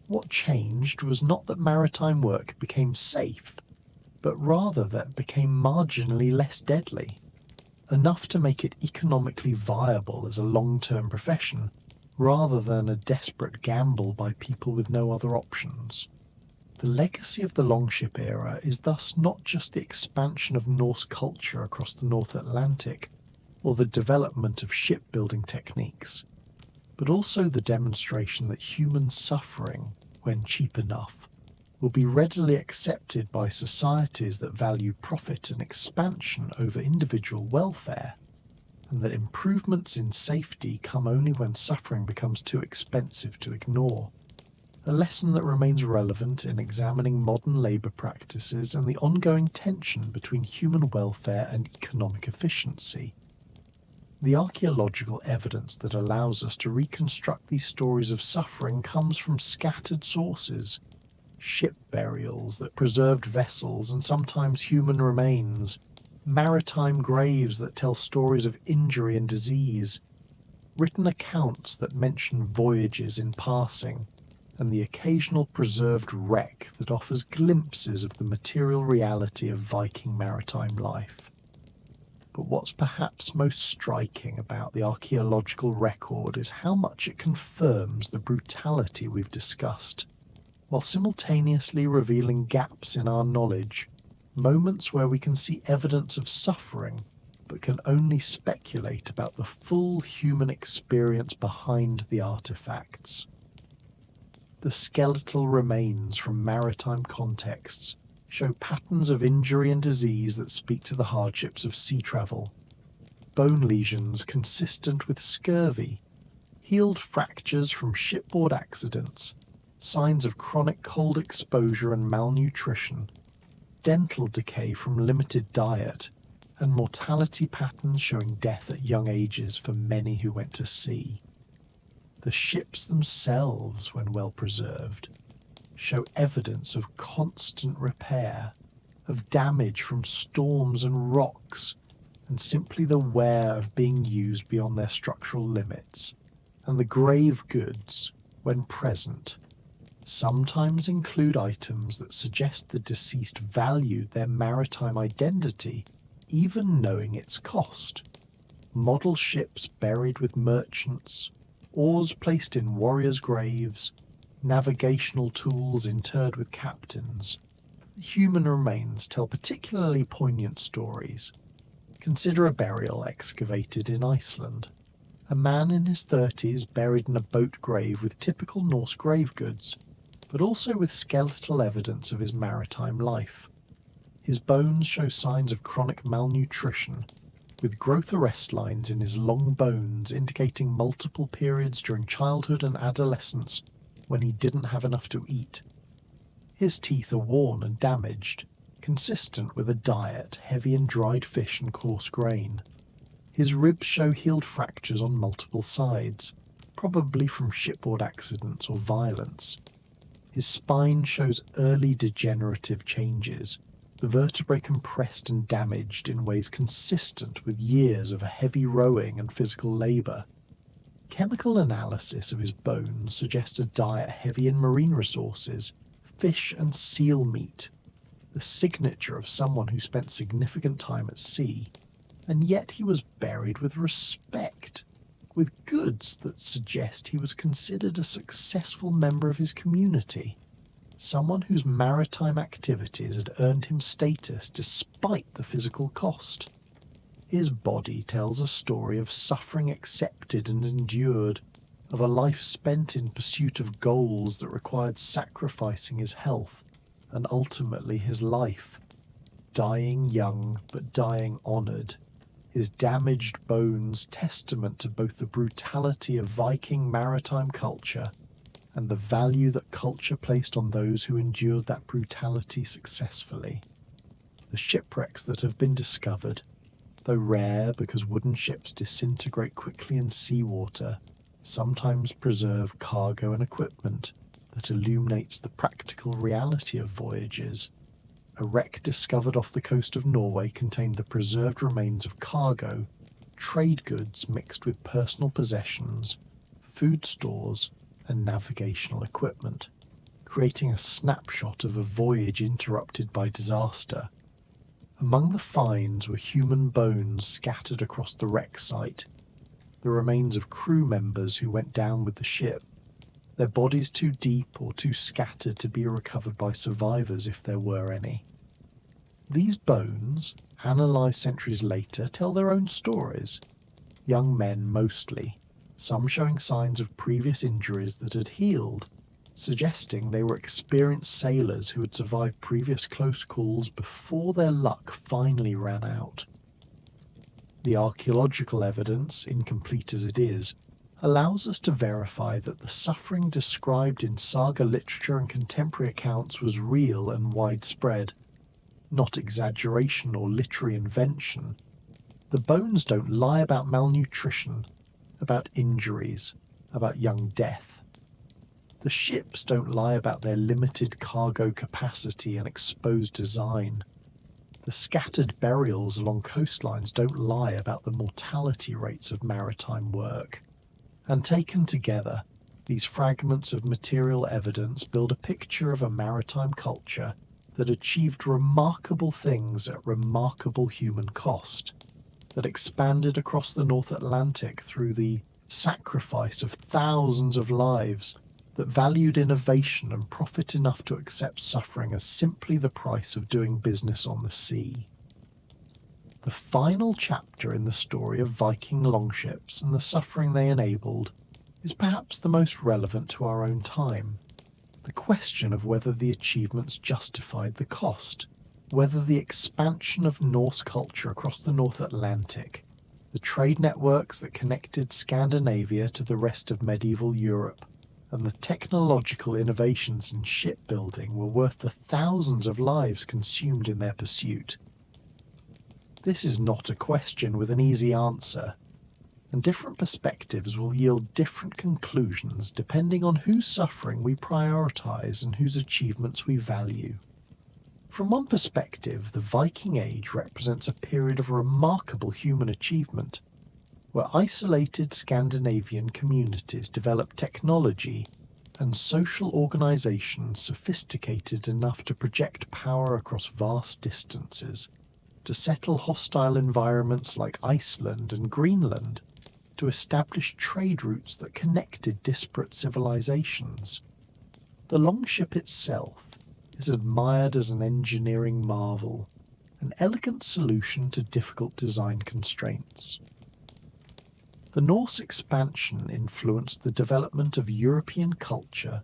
What changed was not that maritime work became safe, but rather that it became marginally less deadly, enough to make it economically viable as a long-term profession, rather than a desperate gamble by people with no other options. The legacy of the longship era is thus not just the expansion of Norse culture across the North Atlantic, or the development of shipbuilding techniques, but also the demonstration that human suffering, when cheap enough, will be readily accepted by societies that value profit and expansion over individual welfare, and that improvements in safety come only when suffering becomes too expensive to ignore. A lesson that remains relevant in examining modern labour practices and the ongoing tension between human welfare and economic efficiency. The archaeological evidence that allows us to reconstruct these stories of suffering comes from scattered sources: ship burials that preserved vessels and sometimes human remains, maritime graves that tell stories of injury and disease, written accounts that mention voyages in passing, and the occasional preserved wreck that offers glimpses of the material reality of Viking maritime life. But what's perhaps most striking about the archaeological record is how much it confirms the brutality we've discussed, while simultaneously revealing gaps in our knowledge, moments where we can see evidence of suffering but can only speculate about the full human experience behind the artifacts. The skeletal remains from maritime contexts show patterns of injury and disease that speak to the hardships of sea travel. Bone lesions consistent with scurvy, healed fractures from shipboard accidents, signs of chronic cold exposure and malnutrition, dental decay from limited diet, and mortality patterns showing death at young ages for many who went to sea. The ships themselves, when well preserved, show evidence of constant repair, of damage from storms and rocks, and simply the wear of being used beyond their structural limits. And the grave goods, when present, sometimes include items that suggest the deceased valued their maritime identity, even knowing its cost. Model ships buried with merchants, oars placed in warriors' graves, navigational tools interred with captains. The human remains tell particularly poignant stories. Consider a burial excavated in Iceland. A man in his 30s buried in a boat grave with typical Norse grave goods, but also with skeletal evidence of his maritime life. His bones show signs of chronic malnutrition, with growth arrest lines in his long bones indicating multiple periods during childhood and adolescence when he didn't have enough to eat. His teeth are worn and damaged, consistent with a diet heavy in dried fish and coarse grain. His ribs show healed fractures on multiple sides, probably from shipboard accidents or violence. His spine shows early degenerative changes, the vertebrae compressed and damaged in ways consistent with years of heavy rowing and physical labour. Chemical analysis of his bones suggests a diet heavy in marine resources, fish and seal meat, the signature of someone who spent significant time at sea. and yet he was buried with respect, with goods that suggest he was considered a successful member of his community, someone whose maritime activities had earned him status despite the physical cost. His body tells a story of suffering accepted and endured, of a life spent in pursuit of goals that required sacrificing his health and ultimately his life. Dying young but dying honoured, his damaged bones testament to both the brutality of Viking maritime culture and the value that culture placed on those who endured that brutality successfully. The shipwrecks that have been discovered, though rare because wooden ships disintegrate quickly in seawater, sometimes preserve cargo and equipment that illuminates the practical reality of voyages. A wreck discovered off the coast of Norway contained the preserved remains of cargo, trade goods mixed with personal possessions, food stores, and navigational equipment, creating a snapshot of a voyage interrupted by disaster. Among the finds were human bones scattered across the wreck site, the remains of crew members who went down with the ship, their bodies too deep or too scattered to be recovered by survivors if there were any. These bones, analysed centuries later, tell their own stories. Young men mostly, some showing signs of previous injuries that had healed, suggesting they were experienced sailors who had survived previous close calls before their luck finally ran out. The archaeological evidence, incomplete as it is, allows us to verify that the suffering described in saga literature and contemporary accounts was real and widespread, not exaggeration or literary invention. The bones don't lie about malnutrition, about injuries, about young death. The ships don't lie about their limited cargo capacity and exposed design. The scattered burials along coastlines don't lie about the mortality rates of maritime work. And taken together, these fragments of material evidence build a picture of a maritime culture that achieved remarkable things at remarkable human cost, that expanded across the North Atlantic through the sacrifice of thousands of lives, that valued innovation and profit enough to accept suffering as simply the price of doing business on the sea. The final chapter in the story of Viking longships and the suffering they enabled is perhaps the most relevant to our own time. The question of whether the achievements justified the cost, whether the expansion of Norse culture across the North Atlantic, the trade networks that connected Scandinavia to the rest of medieval Europe, and the technological innovations in shipbuilding were worth the thousands of lives consumed in their pursuit. This is not a question with an easy answer, and different perspectives will yield different conclusions depending on whose suffering we prioritize and whose achievements we value. From one perspective, the Viking Age represents a period of remarkable human achievement, where isolated Scandinavian communities developed technology and social organization sophisticated enough to project power across vast distances, to settle hostile environments like Iceland and Greenland, to establish trade routes that connected disparate civilizations. The longship itself is admired as an engineering marvel, an elegant solution to difficult design constraints. The Norse expansion influenced the development of European culture,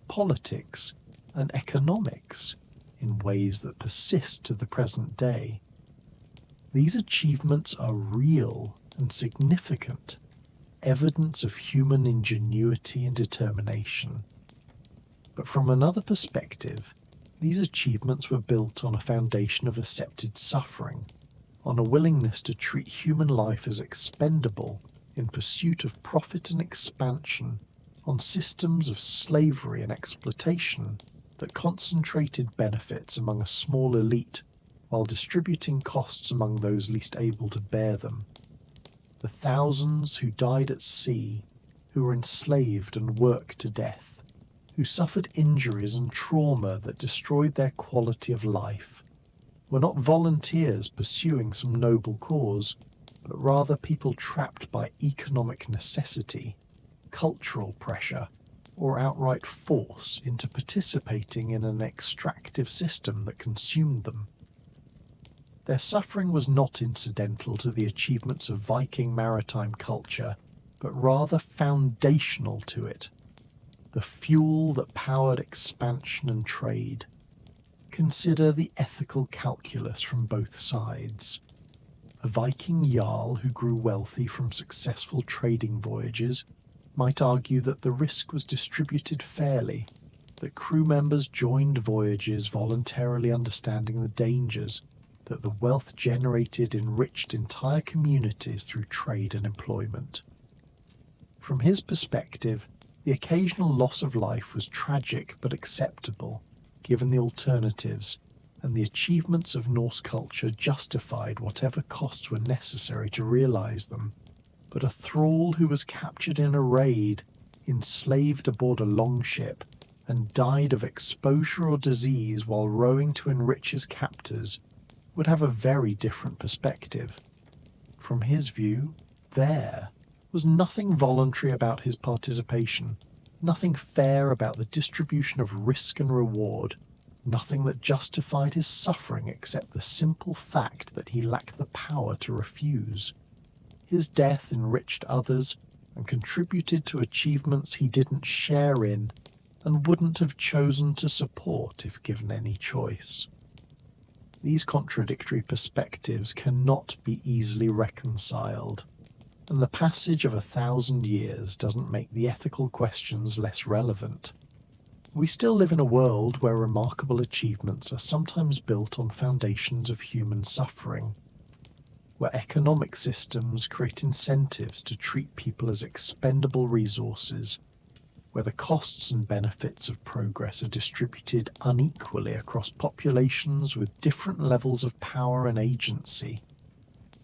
politics, and economics in ways that persist to the present day. These achievements are real and significant, evidence of human ingenuity and determination. But from another perspective, these achievements were built on a foundation of accepted suffering, on a willingness to treat human life as expendable in pursuit of profit and expansion, on systems of slavery and exploitation that concentrated benefits among a small elite while distributing costs among those least able to bear them. The thousands who died at sea, who were enslaved and worked to death, who suffered injuries and trauma that destroyed their quality of life, were not volunteers pursuing some noble cause, but rather people trapped by economic necessity, cultural pressure, or outright force into participating in an extractive system that consumed them. Their suffering was not incidental to the achievements of Viking maritime culture, but rather foundational to it, the fuel that powered expansion and trade. Consider the ethical calculus from both sides. A Viking jarl who grew wealthy from successful trading voyages might argue that the risk was distributed fairly, that crew members joined voyages voluntarily understanding the dangers, that the wealth generated enriched entire communities through trade and employment. From his perspective, the occasional loss of life was tragic but acceptable, given the alternatives, and the achievements of Norse culture justified whatever costs were necessary to realize them. But a thrall who was captured in a raid, enslaved aboard a longship, and died of exposure or disease while rowing to enrich his captors would have a very different perspective. From his view, there was nothing voluntary about his participation, nothing fair about the distribution of risk and reward, nothing that justified his suffering except the simple fact that he lacked the power to refuse. His death enriched others and contributed to achievements he didn't share in and wouldn't have chosen to support if given any choice. These contradictory perspectives cannot be easily reconciled, and the passage of 1,000 years doesn't make the ethical questions less relevant. We still live in a world where remarkable achievements are sometimes built on foundations of human suffering, where economic systems create incentives to treat people as expendable resources, where the costs and benefits of progress are distributed unequally across populations with different levels of power and agency.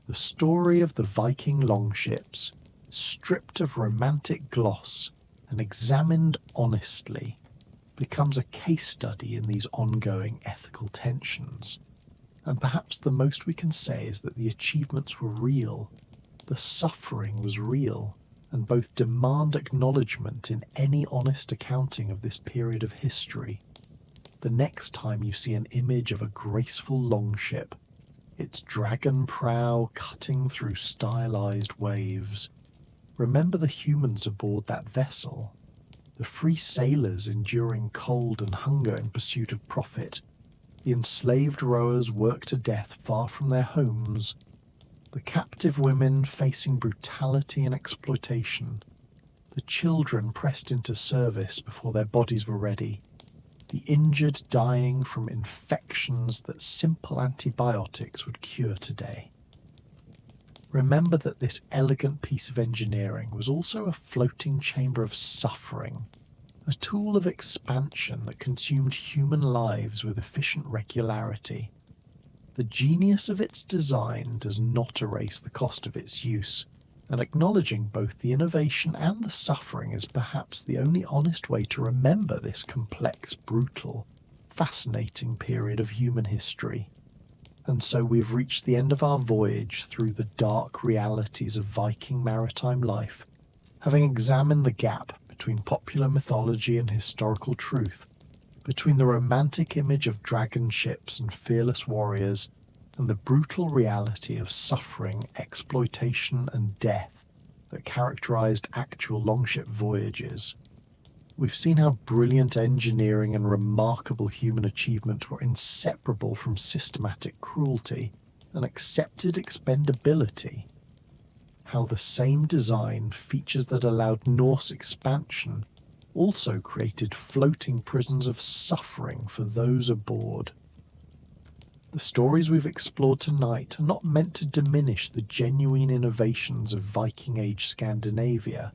The story of the Viking Longships, stripped of romantic gloss and examined honestly, becomes a case study in these ongoing ethical tensions. And perhaps the most we can say is that the achievements were real, the suffering was real, and both demand acknowledgement in any honest accounting of this period of history. The next time you see an image of a graceful longship, its dragon prow cutting through stylized waves, remember the humans aboard that vessel, the free sailors enduring cold and hunger in pursuit of profit, the enslaved rowers worked to death far from their homes, the captive women facing brutality and exploitation, the children pressed into service before their bodies were ready, the injured dying from infections that simple antibiotics would cure today. Remember that this elegant piece of engineering was also a floating chamber of suffering, a tool of expansion that consumed human lives with efficient regularity. The genius of its design does not erase the cost of its use, and acknowledging both the innovation and the suffering is perhaps the only honest way to remember this complex, brutal, fascinating period of human history. And so we've reached the end of our voyage through the dark realities of Viking maritime life, having examined the gap between popular mythology and historical truth, between the romantic image of dragon ships and fearless warriors and the brutal reality of suffering, exploitation, and death that characterized actual longship voyages. We've seen how brilliant engineering and remarkable human achievement were inseparable from systematic cruelty and accepted expendability. How the same design features that allowed Norse expansion also created floating prisons of suffering for those aboard. The stories we've explored tonight are not meant to diminish the genuine innovations of Viking Age Scandinavia,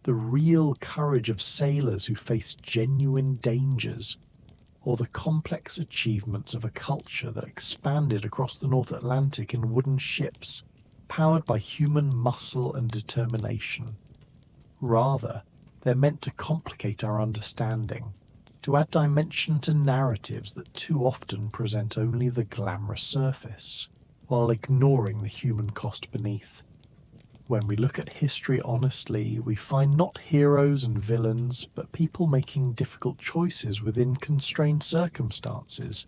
the real courage of sailors who faced genuine dangers, or the complex achievements of a culture that expanded across the North Atlantic in wooden ships, powered by human muscle and determination. Rather, they're meant to complicate our understanding, to add dimension to narratives that too often present only the glamorous surface, while ignoring the human cost beneath. When we look at history honestly, we find not heroes and villains, but people making difficult choices within constrained circumstances.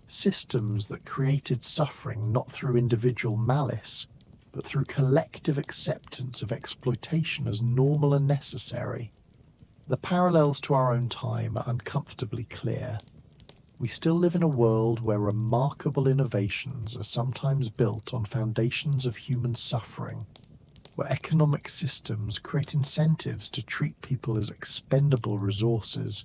Systems that created suffering not through individual malice, but through collective acceptance of exploitation as normal and necessary. The parallels to our own time are uncomfortably clear. We still live in a world where remarkable innovations are sometimes built on foundations of human suffering, where economic systems create incentives to treat people as expendable resources,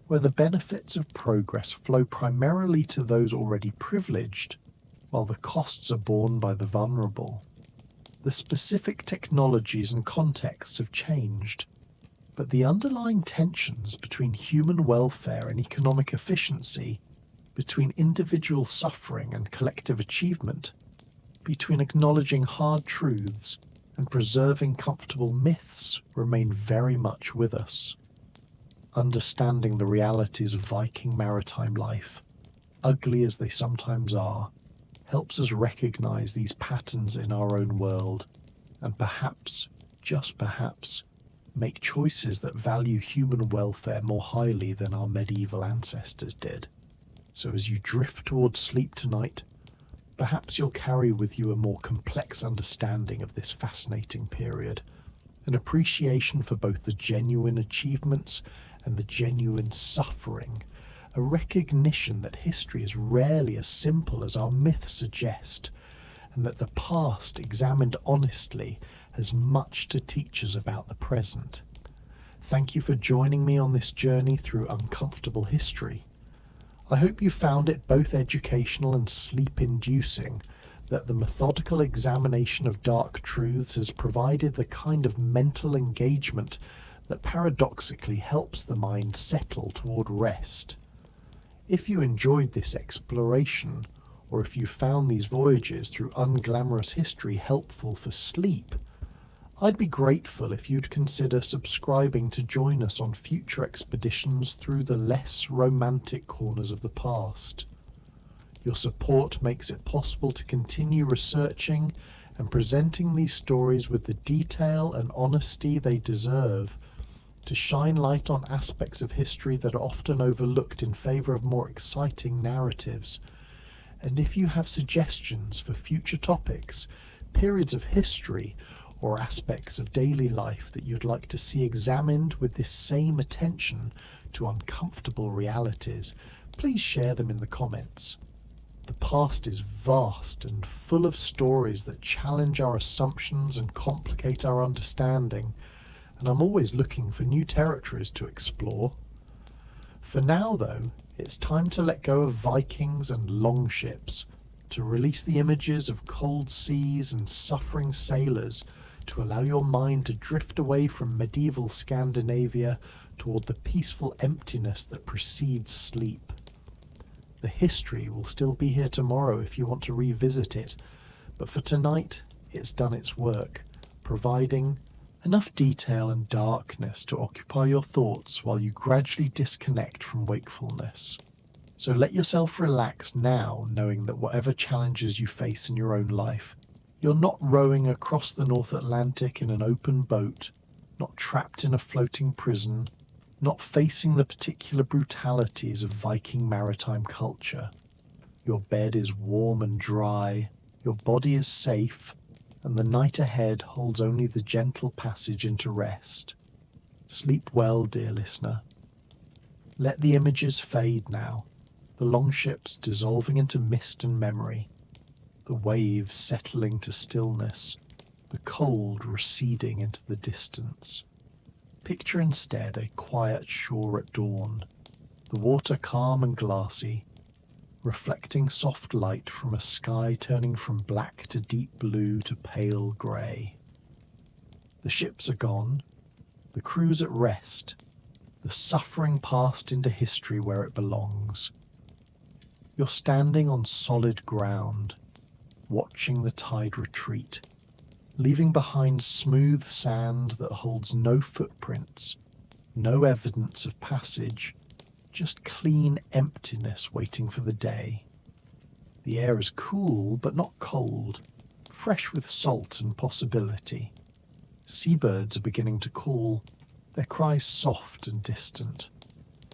where the benefits of progress flow primarily to those already privileged, while the costs are borne by the vulnerable. The specific technologies and contexts have changed, but the underlying tensions between human welfare and economic efficiency, between individual suffering and collective achievement, between acknowledging hard truths and preserving comfortable myths remain very much with us. Understanding the realities of Viking maritime life, ugly as they sometimes are, helps us recognize these patterns in our own world, and perhaps, just perhaps, make choices that value human welfare more highly than our medieval ancestors did. So as you drift towards sleep tonight, perhaps you'll carry with you a more complex understanding of this fascinating period, an appreciation for both the genuine achievements and the genuine suffering, a recognition that history is rarely as simple as our myths suggest, and that the past, examined honestly, has much to teach us about the present. Thank you for joining me on this journey through uncomfortable history. I hope you found it both educational and sleep-inducing, that the methodical examination of dark truths has provided the kind of mental engagement that paradoxically helps the mind settle toward rest. If you enjoyed this exploration, or if you found these voyages through unglamorous history helpful for sleep, I'd be grateful if you'd consider subscribing to join us on future expeditions through the less romantic corners of the past. Your support makes it possible to continue researching and presenting these stories with the detail and honesty they deserve, to shine light on aspects of history that are often overlooked in favor of more exciting narratives. And if you have suggestions for future topics, periods of history, or aspects of daily life that you'd like to see examined with this same attention to uncomfortable realities, please share them in the comments. The past is vast and full of stories that challenge our assumptions and complicate our understanding, and I'm always looking for new territories to explore. For now, though, it's time to let go of Vikings and longships, to release the images of cold seas and suffering sailors, to allow your mind to drift away from medieval Scandinavia toward the peaceful emptiness that precedes sleep. The history will still be here tomorrow if you want to revisit it, but for tonight it's done its work, providing enough detail and darkness to occupy your thoughts while you gradually disconnect from wakefulness. So let yourself relax now, knowing that whatever challenges you face in your own life, you're not rowing across the North Atlantic in an open boat, not trapped in a floating prison, not facing the particular brutalities of Viking maritime culture. Your bed is warm and dry, your body is safe, and the night ahead holds only the gentle passage into rest. Sleep well, dear listener. Let the images fade now, the longships dissolving into mist and memory, the waves settling to stillness, the cold receding into the distance. Picture instead a quiet shore at dawn, the water calm and glassy, reflecting soft light from a sky turning from black to deep blue to pale grey. The ships are gone, the crew's at rest, the suffering passed into history where it belongs. You're standing on solid ground, watching the tide retreat, leaving behind smooth sand that holds no footprints, no evidence of passage, just clean emptiness waiting for the day. The air is cool but not cold, fresh with salt and possibility. Seabirds are beginning to call, their cries soft and distant.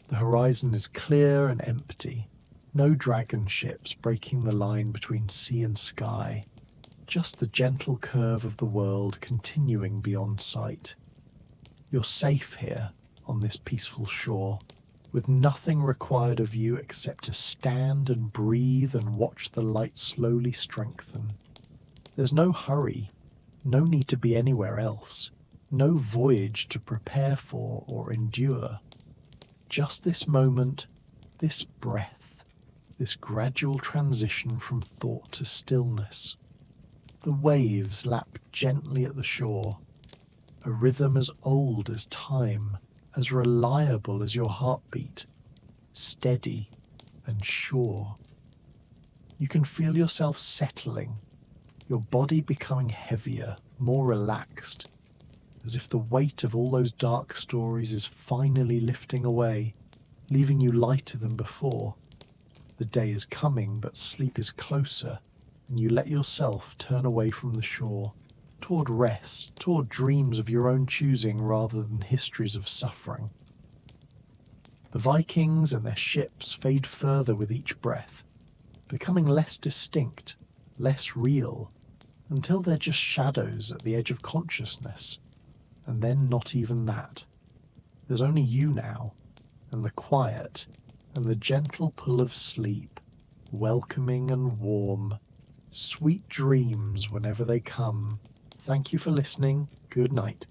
The horizon is clear and empty, no dragon ships breaking the line between sea and sky, just the gentle curve of the world continuing beyond sight. You're safe here on this peaceful shore, with nothing required of you except to stand and breathe and watch the light slowly strengthen. There's no hurry, no need to be anywhere else, no voyage to prepare for or endure. Just this moment, this breath, this gradual transition from thought to stillness. The waves lap gently at the shore, a rhythm as old as time, as reliable as your heartbeat, steady and sure. You can feel yourself settling, your body becoming heavier, more relaxed, as if the weight of all those dark stories is finally lifting away, leaving you lighter than before. The day is coming, but sleep is closer, and you let yourself turn away from the shore, toward rest, toward dreams of your own choosing rather than histories of suffering. The Vikings and their ships fade further with each breath, becoming less distinct, less real, until they're just shadows at the edge of consciousness, and then not even that. There's only you now, and the quiet, and the gentle pull of sleep, welcoming and warm. Sweet dreams whenever they come. Thank you for listening. Good night.